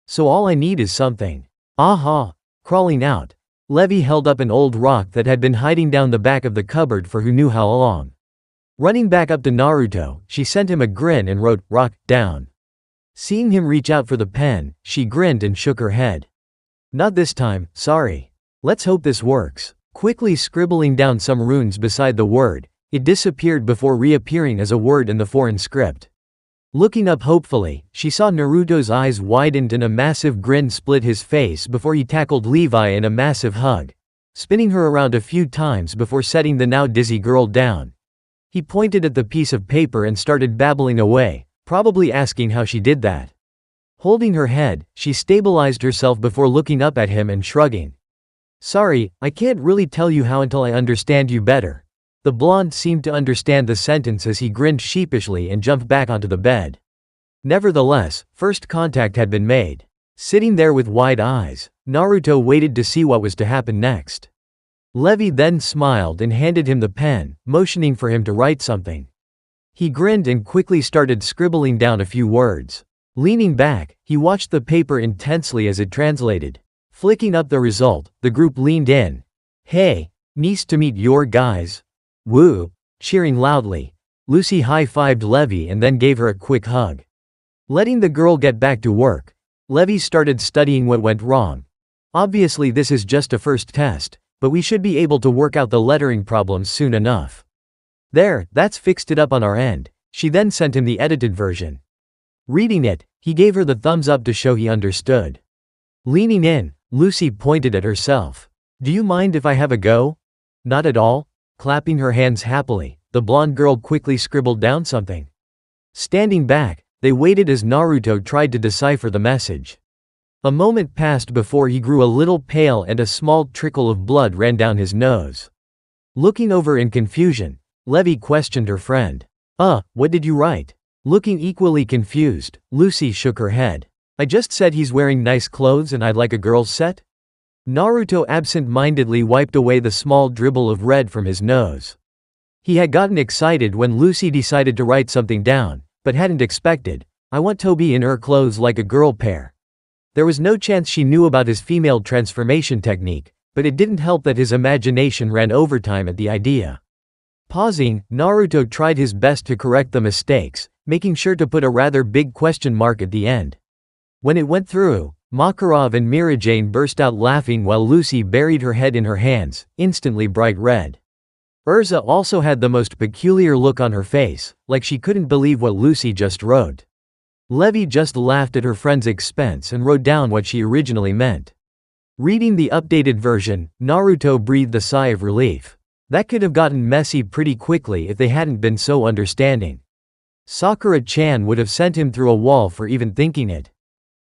So all I need is something. Aha! Crawling out, Levi held up an old rock that had been hiding down the back of the cupboard for who knew how long. Running back up to Naruto, she sent him a grin and wrote, "Rock, down." Seeing him reach out for the pen, she grinned and shook her head. Not this time, sorry. Let's hope this works. Quickly scribbling down some runes beside the word, it disappeared before reappearing as a word in the foreign script. Looking up hopefully, she saw Naruto's eyes widened and a massive grin split his face before he tackled Levi in a massive hug, spinning her around a few times before setting the now dizzy girl down. He pointed at the piece of paper and started babbling away, probably asking how she did that. Holding her head, she stabilized herself before looking up at him and shrugging. Sorry, I can't really tell you how until I understand you better. The blonde seemed to understand the sentence as he grinned sheepishly and jumped back onto the bed. Nevertheless, first contact had been made. Sitting there with wide eyes, Naruto waited to see what was to happen next. Levi then smiled and handed him the pen, motioning for him to write something. He grinned and quickly started scribbling down a few words. Leaning back, he watched the paper intensely as it translated. Flicking up the result, the group leaned in. Hey, nice to meet your guys. Woo, cheering loudly. Lucy high-fived Levy and then gave her a quick hug. Letting the girl get back to work, Levy started studying what went wrong. Obviously this is just a first test, but we should be able to work out the lettering problems soon enough. There, that's fixed it up on our end. She then sent him the edited version. Reading it, he gave her the thumbs up to show he understood. Leaning in, Lucy pointed at herself. Do you mind if I have a go? Not at all. Clapping her hands happily, the blonde girl quickly scribbled down something. Standing back, they waited as Naruto tried to decipher the message. A moment passed before he grew a little pale and a small trickle of blood ran down his nose. Looking over in confusion, Levy questioned her friend. What did you write? Looking equally confused, Lucy shook her head. I just said he's wearing nice clothes and I'd like a girl's set? Naruto absent-mindedly wiped away the small dribble of red from his nose. He had gotten excited when Lucy decided to write something down, but hadn't expected, I want to be in her clothes like a girl pair. There was no chance she knew about his female transformation technique, but it didn't help that his imagination ran overtime at the idea. Pausing, Naruto tried his best to correct the mistakes, making sure to put a rather big question mark at the end. When it went through, Makarov and Mirajane burst out laughing while Lucy buried her head in her hands, instantly bright red. Urza also had the most peculiar look on her face, like she couldn't believe what Lucy just wrote. Levy just laughed at her friend's expense and wrote down what she originally meant. Reading the updated version, Naruto breathed a sigh of relief. That could have gotten messy pretty quickly if they hadn't been so understanding. Sakura-chan would have sent him through a wall for even thinking it.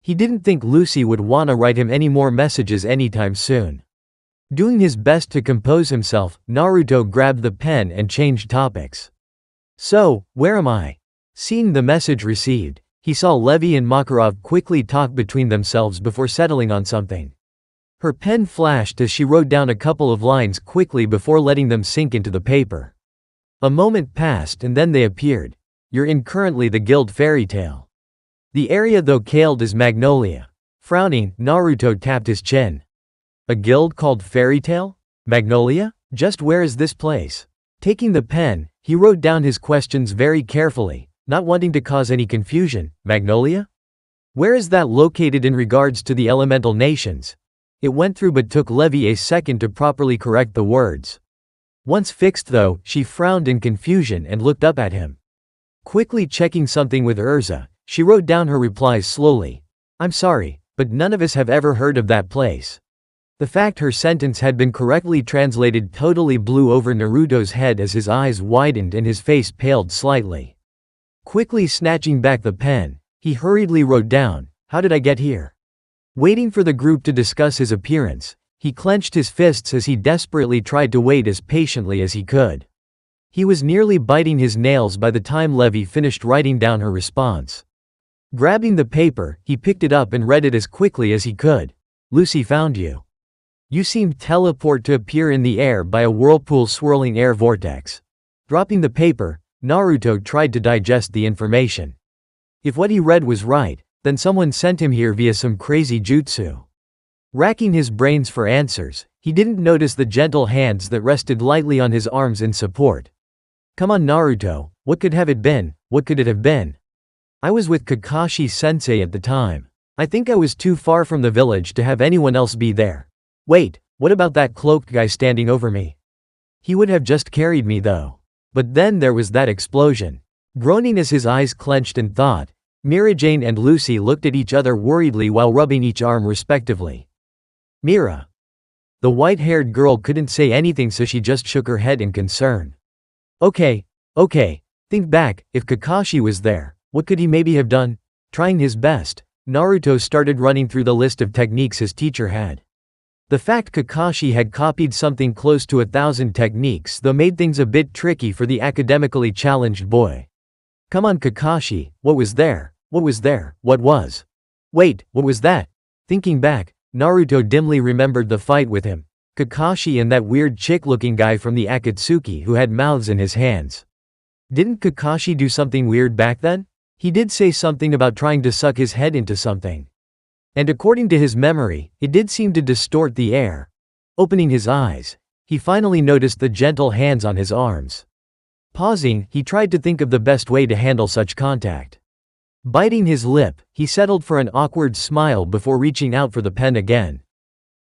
He didn't think Lucy would wanna write him any more messages anytime soon. Doing his best to compose himself, Naruto grabbed the pen and changed topics. So, where am I? Seeing the message received, he saw Levy and Makarov quickly talk between themselves before settling on something. Her pen flashed as she wrote down a couple of lines quickly before letting them sink into the paper. A moment passed and then they appeared. You're in currently the guild fairy tale. The area though called is Magnolia. Frowning, Naruto tapped his chin. A guild called Fairy Tale? Magnolia? Just where is this place? Taking the pen, he wrote down his questions very carefully, not wanting to cause any confusion. Magnolia? Where is that located in regards to the elemental nations? It went through but took Levy a second to properly correct the words. Once fixed though, she frowned in confusion and looked up at him. Quickly checking something with Urza, she wrote down her replies slowly. I'm sorry, but none of us have ever heard of that place. The fact her sentence had been correctly translated totally blew over Naruto's head as his eyes widened and his face paled slightly. Quickly snatching back the pen, he hurriedly wrote down, how did I get here? Waiting for the group to discuss his appearance, he clenched his fists as he desperately tried to wait as patiently as he could. He was nearly biting his nails by the time Levy finished writing down her response. Grabbing the paper, he picked it up and read it as quickly as he could. Lucy found you. You seemed teleport to appear in the air by a whirlpool swirling air vortex. Dropping the paper, Naruto tried to digest the information. If what he read was right, then someone sent him here via some crazy jutsu. Racking his brains for answers, he didn't notice the gentle hands that rested lightly on his arms in support. Come on Naruto, what could have it been, what could it have been? I was with Kakashi-sensei at the time. I think I was too far from the village to have anyone else be there. Wait, what about that cloaked guy standing over me? He would have just carried me though. But then there was that explosion. Groaning as his eyes clenched in thought, Mirajane and Lucy looked at each other worriedly while rubbing each arm respectively. Mira. The white-haired girl couldn't say anything so she just shook her head in concern. Okay. Think back, if Kakashi was there, what could he maybe have done? Trying his best, Naruto started running through the list of techniques his teacher had. The fact Kakashi had copied something close to 1,000 techniques though made things a bit tricky for the academically challenged boy. Come on Kakashi, what was there? What was? Wait, what was that? Thinking back, Naruto dimly remembered the fight with him, Kakashi and that weird chick-looking guy from the Akatsuki who had mouths in his hands. Didn't Kakashi do something weird back then? He did say something about trying to suck his head into something. And according to his memory, it did seem to distort the air. Opening his eyes, he finally noticed the gentle hands on his arms. Pausing, he tried to think of the best way to handle such contact. Biting his lip, he settled for an awkward smile before reaching out for the pen again.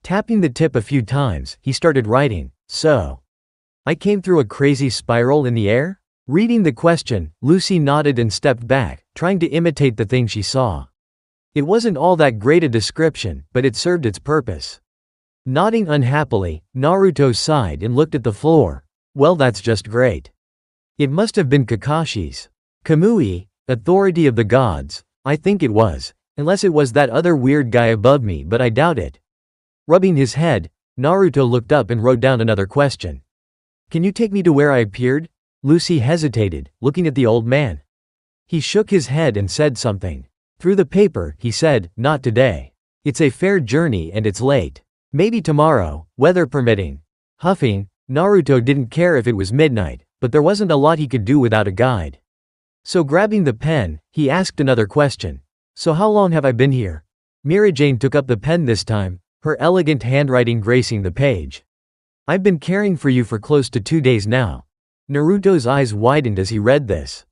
Tapping the tip a few times, he started writing, "So, I came through a crazy spiral in the air?" Reading the question, Lucy nodded and stepped back, trying to imitate the thing she saw. It wasn't all that great a description, but it served its purpose. Nodding unhappily, Naruto sighed and looked at the floor. Well, that's just great. It must have been Kakashi's. Kamui, authority of the gods, I think it was, unless it was that other weird guy above me, but I doubt it. Rubbing his head, Naruto looked up and wrote down another question. Can you take me to where I appeared? Lucy hesitated, looking at the old man. He shook his head and said something. Through the paper, he said, not today. It's a fair journey and it's late. Maybe tomorrow, weather permitting. Huffing, Naruto didn't care if it was midnight, but there wasn't a lot he could do without a guide. So grabbing the pen, he asked another question. So how long have I been here? Mirajane took up the pen this time, her elegant handwriting gracing the page. I've been caring for you for close to 2 days now. Naruto's eyes widened as he read this.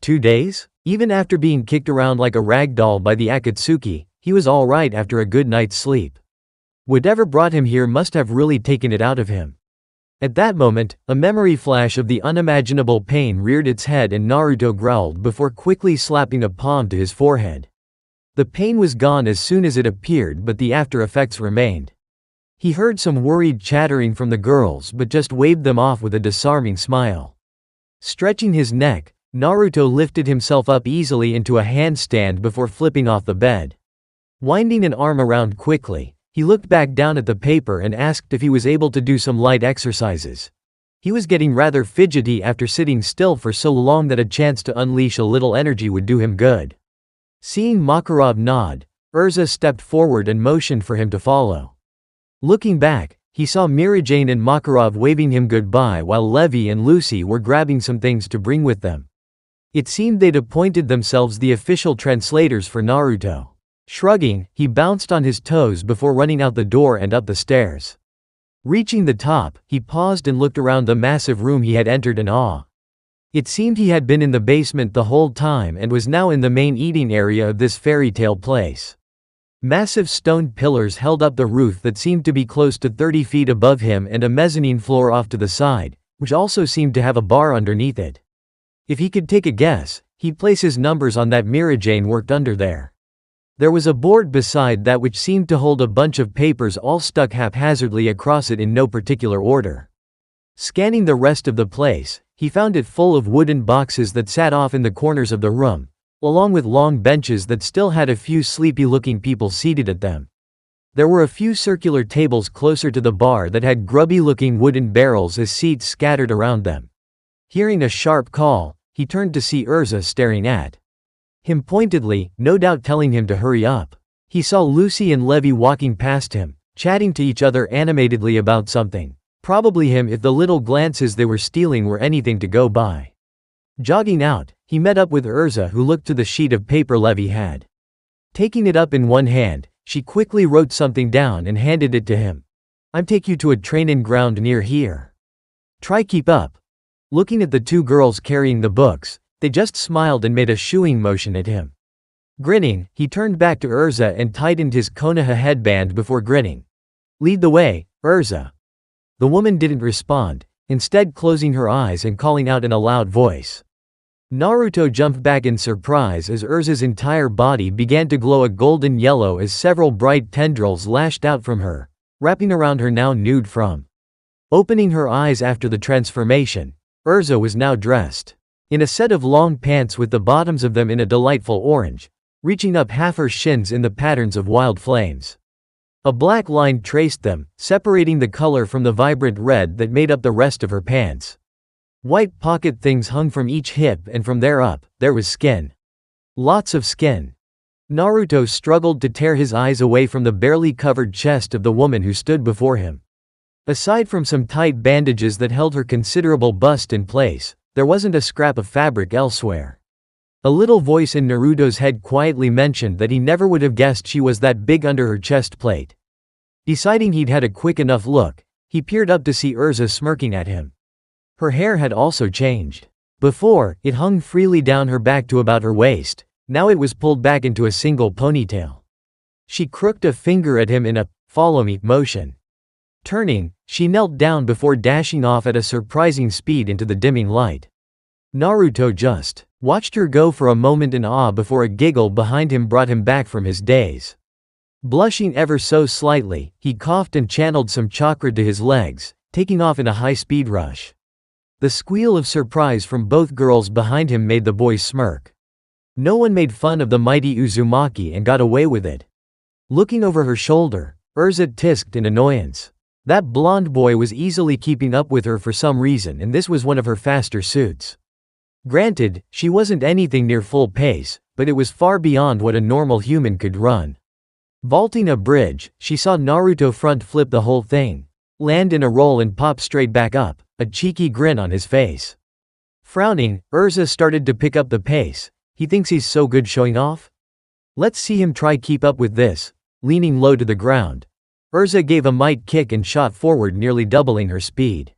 2 days? Even after being kicked around like a rag doll by the Akatsuki, he was all right after a good night's sleep. Whatever brought him here must have really taken it out of him. At that moment, a memory flash of the unimaginable pain reared its head and Naruto growled before quickly slapping a palm to his forehead. The pain was gone as soon as it appeared, but the after effects remained. He heard some worried chattering from the girls but just waved them off with a disarming smile. Stretching his neck, Naruto lifted himself up easily into a handstand before flipping off the bed. Winding an arm around quickly, he looked back down at the paper and asked if he was able to do some light exercises. He was getting rather fidgety after sitting still for so long that a chance to unleash a little energy would do him good. Seeing Makarov nod, Erza stepped forward and motioned for him to follow. Looking back, he saw Mirajane and Makarov waving him goodbye while Levi and Lucy were grabbing some things to bring with them. It seemed they'd appointed themselves the official translators for Naruto. Shrugging, he bounced on his toes before running out the door and up the stairs. Reaching the top, he paused and looked around the massive room he had entered in awe. It seemed he had been in the basement the whole time and was now in the main eating area of this fairy tale place. Massive stone pillars held up the roof that seemed to be close to 30 feet above him and a mezzanine floor off to the side, which also seemed to have a bar underneath it. If he could take a guess, he'd place his numbers on that Mirajane worked under there. There was a board beside that which seemed to hold a bunch of papers all stuck haphazardly across it in no particular order. Scanning the rest of the place, he found it full of wooden boxes that sat off in the corners of the room, along with long benches that still had a few sleepy-looking people seated at them. There were a few circular tables closer to the bar that had grubby-looking wooden barrels as seats scattered around them. Hearing a sharp call, he turned to see Erza staring at him pointedly, no doubt telling him to hurry up. He saw Lucy and Levi walking past him, chatting to each other animatedly about something. Probably him if the little glances they were stealing were anything to go by. Jogging out, he met up with Erza, who looked to the sheet of paper Levi had. Taking it up in one hand, she quickly wrote something down and handed it to him. "I'm take you to a trainin' ground near here. Try keep up." Looking at the two girls carrying the books, they just smiled and made a shooing motion at him. Grinning, he turned back to Erza and tightened his Konoha headband before grinning. "Lead the way, Erza." The woman didn't respond, instead closing her eyes and calling out in a loud voice. Naruto jumped back in surprise as Erza's entire body began to glow a golden yellow as several bright tendrils lashed out from her, wrapping around her now nude form. Opening her eyes after the transformation, Erza was now dressed in a set of long pants with the bottoms of them in a delightful orange, reaching up half her shins in the patterns of wild flames. A black line traced them, separating the color from the vibrant red that made up the rest of her pants. White pocket things hung from each hip, and from there up, there was skin. Lots of skin. Naruto struggled to tear his eyes away from the barely covered chest of the woman who stood before him. Aside from some tight bandages that held her considerable bust in place, There wasn't a scrap of fabric elsewhere. A little voice in Naruto's head quietly mentioned that he never would have guessed she was that big under her chest plate. Deciding he'd had a quick enough look, he peered up to see Urza smirking at him. Her hair had also changed. Before, it hung freely down her back to about her waist, now it was pulled back into a single ponytail. She crooked a finger at him in a "follow me" motion. Turning, she knelt down before dashing off at a surprising speed into the dimming light. Naruto just watched her go for a moment in awe before a giggle behind him brought him back from his daze. Blushing ever so slightly, he coughed and channeled some chakra to his legs, taking off in a high-speed rush. The squeal of surprise from both girls behind him made the boys smirk. No one made fun of the mighty Uzumaki and got away with it. Looking over her shoulder, Urza tisked in annoyance. That blonde boy was easily keeping up with her for some reason, and this was one of her faster suits. Granted, she wasn't anything near full pace, but it was far beyond what a normal human could run. Vaulting a bridge, she saw Naruto front flip the whole thing, land in a roll and pop straight back up, a cheeky grin on his face. Frowning, Urza started to pick up the pace. He thinks he's so good showing off? Let's see him try keep up with this. Leaning low to the ground, Urza gave a might kick and shot forward, nearly doubling her speed.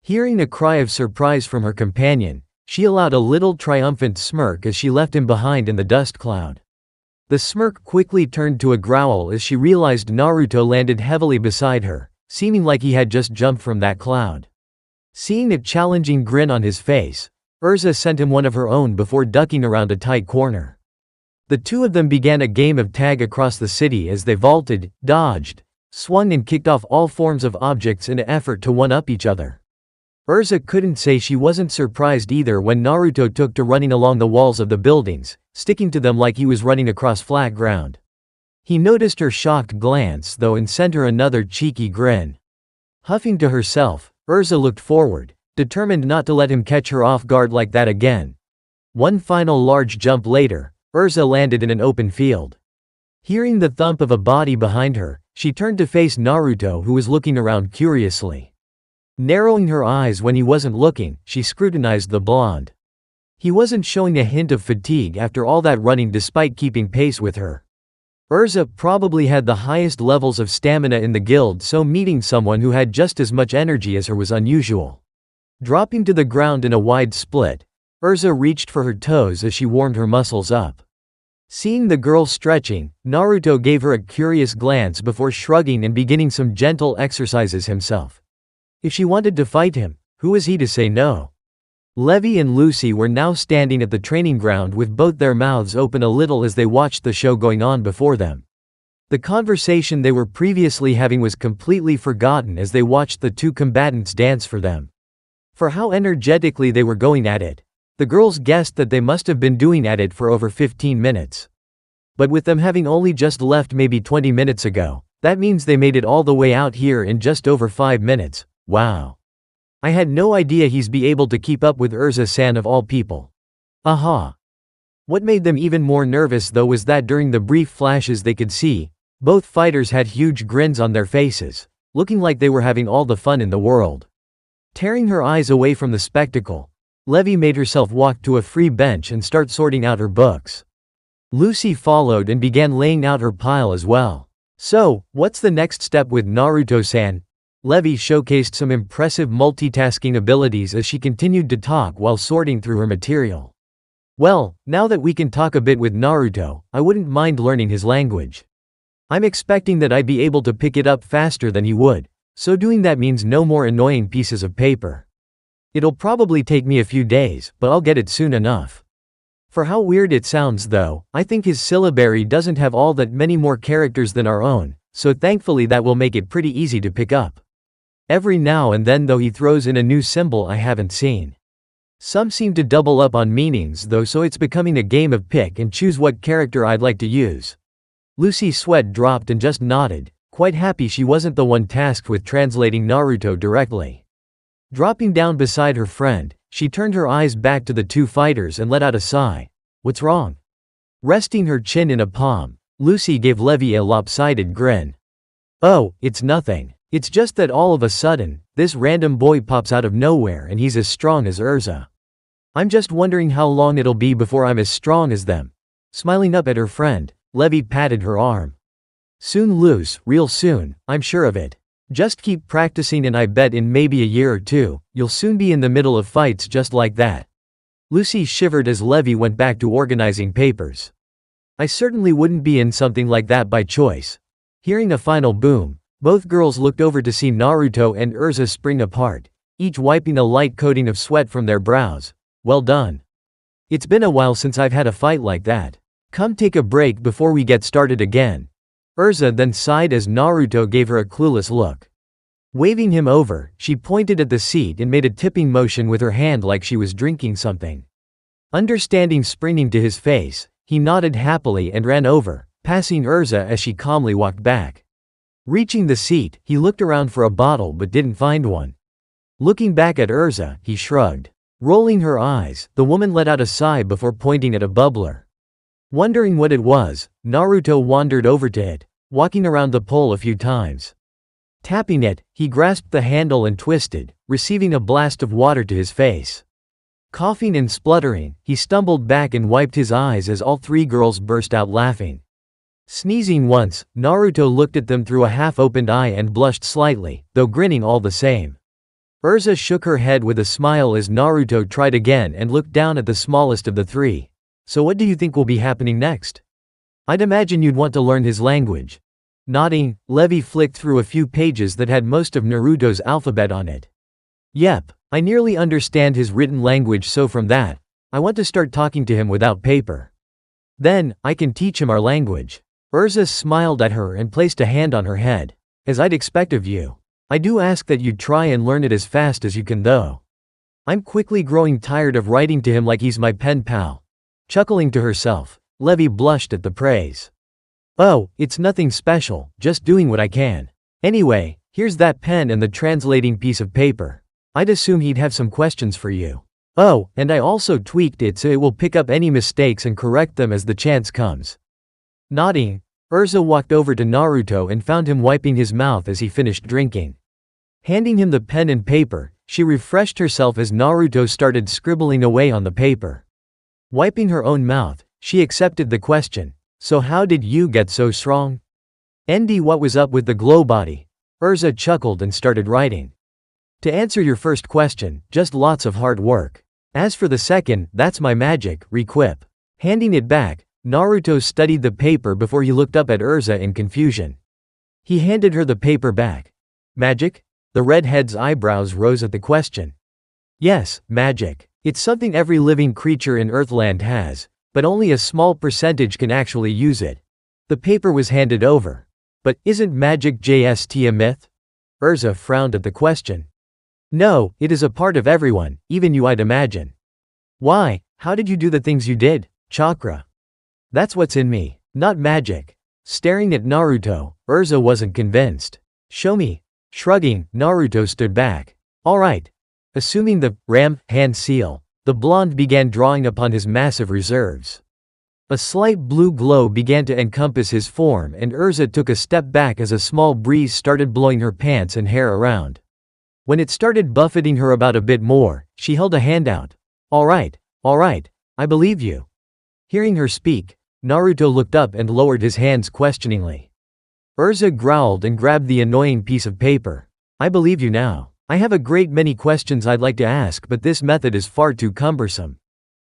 Hearing a cry of surprise from her companion, she allowed a little triumphant smirk as she left him behind in the dust cloud. The smirk quickly turned to a growl as she realized Naruto landed heavily beside her, seeming like he had just jumped from that cloud. Seeing a challenging grin on his face, Urza sent him one of her own before ducking around a tight corner. The two of them began a game of tag across the city as they vaulted, dodged, swung and kicked off all forms of objects in an effort to one-up each other. Urza couldn't say she wasn't surprised either when Naruto took to running along the walls of the buildings, sticking to them like he was running across flat ground. He noticed her shocked glance though and sent her another cheeky grin. Huffing to herself, Urza looked forward, determined not to let him catch her off guard like that again. One final large jump later, Urza landed in an open field. Hearing the thump of a body behind her, she turned to face Naruto, who was looking around curiously. Narrowing her eyes when he wasn't looking, she scrutinized the blonde. He wasn't showing a hint of fatigue after all that running despite keeping pace with her. Urza probably had the highest levels of stamina in the guild, so meeting someone who had just as much energy as her was unusual. Dropping to the ground in a wide split, Urza reached for her toes as she warmed her muscles up. Seeing the girl stretching, Naruto gave her a curious glance before shrugging and beginning some gentle exercises himself. If she wanted to fight him, who was he to say no? Levi and Lucy were now standing at the training ground with both their mouths open a little as they watched the show going on before them. The conversation they were previously having was completely forgotten as they watched the two combatants dance for them. For how energetically they were going at it, the girls guessed that they must have been doing at it for over 15 minutes. But with them having only just left maybe 20 minutes ago, that means they made it all the way out here in just over 5 minutes. Wow. I had no idea he's be able to keep up with Urza-san of all people. Aha. What made them even more nervous though was that during the brief flashes they could see, both fighters had huge grins on their faces, looking like they were having all the fun in the world. Tearing her eyes away from the spectacle, Levi made herself walk to a free bench and start sorting out her books. Lucy followed and began laying out her pile as well. So, what's the next step with Naruto-san? Levi showcased some impressive multitasking abilities as she continued to talk while sorting through her material. Well, now that we can talk a bit with Naruto, I wouldn't mind learning his language. I'm expecting that I'd be able to pick it up faster than he would, so doing that means no more annoying pieces of paper. It'll probably take me a few days, but I'll get it soon enough. For how weird it sounds though, I think his syllabary doesn't have all that many more characters than our own, so thankfully that will make it pretty easy to pick up. Every now and then though he throws in a new symbol I haven't seen. Some seem to double up on meanings though, so it's becoming a game of pick and choose what character I'd like to use. Lucy's sweat dropped and just nodded, quite happy she wasn't the one tasked with translating Naruto directly. Dropping down beside her friend, she turned her eyes back to the two fighters and let out a sigh. What's wrong? Resting her chin in a palm, Lucy gave Levi a lopsided grin. Oh, it's nothing. It's just that all of a sudden, this random boy pops out of nowhere and he's as strong as Urza. I'm just wondering how long it'll be before I'm as strong as them. Smiling up at her friend, Levi patted her arm. Soon, Luce, real soon, I'm sure of it. Just keep practicing and I bet in maybe a year or two, you'll soon be in the middle of fights just like that. Lucy shivered as Levi went back to organizing papers. I certainly wouldn't be in something like that by choice. Hearing a final boom, both girls looked over to see Naruto and Urza spring apart, each wiping a light coating of sweat from their brows. Well done. It's been a while since I've had a fight like that. Come take a break before we get started again. Urza then sighed as Naruto gave her a clueless look. Waving him over, she pointed at the seat and made a tipping motion with her hand like she was drinking something. Understanding springing to his face, he nodded happily and ran over, passing Urza as she calmly walked back. Reaching the seat, he looked around for a bottle but didn't find one. Looking back at Urza, he shrugged. Rolling her eyes, the woman let out a sigh before pointing at a bubbler. Wondering what it was, Naruto wandered over to it, walking around the pole a few times. Tapping it, he grasped the handle and twisted, receiving a blast of water to his face. Coughing and spluttering, he stumbled back and wiped his eyes as all three girls burst out laughing. Sneezing once, Naruto looked at them through a half-opened eye and blushed slightly, though grinning all the same. Urza shook her head with a smile as Naruto tried again and looked down at the smallest of the three. So what do you think will be happening next? I'd imagine you'd want to learn his language. Nodding, Levi flicked through a few pages that had most of Naruto's alphabet on it. Yep, I nearly understand his written language, so from that, I want to start talking to him without paper. Then, I can teach him our language. Urza smiled at her and placed a hand on her head. As I'd expect of you. I do ask that you try and learn it as fast as you can though. I'm quickly growing tired of writing to him like he's my pen pal. Chuckling to herself, Levi blushed at the praise. Oh, it's nothing special, just doing what I can. Anyway, here's that pen and the translating piece of paper. I'd assume he'd have some questions for you. Oh, and I also tweaked it so it will pick up any mistakes and correct them as the chance comes. Nodding, Urza walked over to Naruto and found him wiping his mouth as he finished drinking. Handing him the pen and paper, she refreshed herself as Naruto started scribbling away on the paper. Wiping her own mouth, she accepted the question. So how did you get so strong? Andy, what was up with the glow body? Urza chuckled and started writing. To answer your first question, just lots of hard work. As for the second, that's my magic, requip. Handing it back, Naruto studied the paper before he looked up at Urza in confusion. He handed her the paper back. Magic? The redhead's eyebrows rose at the question. Yes, magic. It's something every living creature in Earthland has, but only a small percentage can actually use it. The paper was handed over. But isn't magic just a myth? Urza frowned at the question. No, it is a part of everyone, even you, I'd imagine. Why, how did you do the things you did? Chakra. That's what's in me, not magic. Staring at Naruto, Urza wasn't convinced. Show me. Shrugging, Naruto stood back. Alright. Assuming the hand seal, the blonde began drawing upon his massive reserves. A slight blue glow began to encompass his form and Urza took a step back as a small breeze started blowing her pants and hair around. When it started buffeting her about a bit more, she held a hand out. Alright, I believe you. Hearing her speak, Naruto looked up and lowered his hands questioningly. Urza growled and grabbed the annoying piece of paper. I believe you now. I have a great many questions I'd like to ask, but this method is far too cumbersome.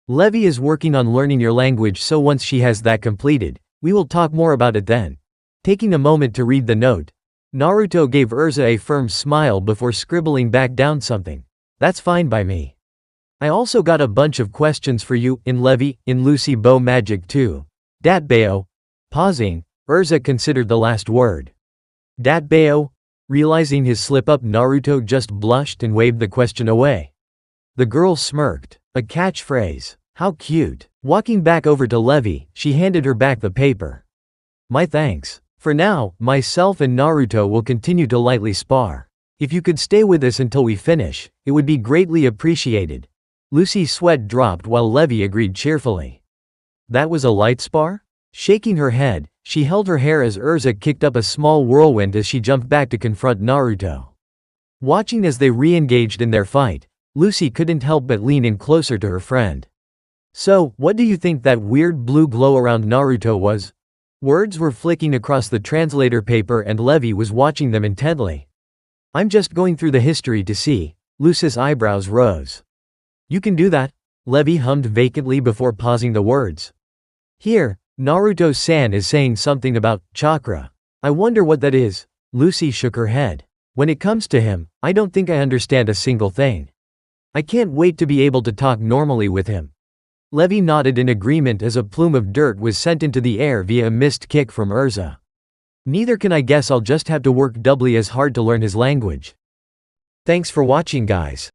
Levi is working on learning your language, so once she has that completed, we will talk more about it then. Taking a moment to read the note, Naruto gave Urza a firm smile before scribbling back down something. That's fine by me. I also got a bunch of questions for you, in Levi, in Lucy Bow Magic too. Datbeo. Pausing, Urza considered the last word. Datbeo? Realizing his slip-up, Naruto just blushed and waved the question away. The girl smirked. A catchphrase. How cute. Walking back over to Levi, she handed her back the paper. My thanks. For now, myself and Naruto will continue to lightly spar. If you could stay with us until we finish, it would be greatly appreciated. Lucy's sweat dropped while Levi agreed cheerfully. That was a light spar? Shaking her head, she held her hair as Urza kicked up a small whirlwind as she jumped back to confront Naruto. Watching as they re-engaged in their fight, Lucy couldn't help but lean in closer to her friend. So, what do you think that weird blue glow around Naruto was? Words were flicking across the translator paper and Levi was watching them intently. I'm just going through the history to see. Lucy's eyebrows rose. You can do that? Levi hummed vacantly before pausing the words. Here, Naruto-san is saying something about chakra. I wonder what that is. Lucy shook her head. When it comes to him, I don't think I understand a single thing. I can't wait to be able to talk normally with him. Levi nodded in agreement as a plume of dirt was sent into the air via a missed kick from Urza. Neither can I. Guess I'll just have to work doubly as hard to learn his language. Thanks for watching, guys.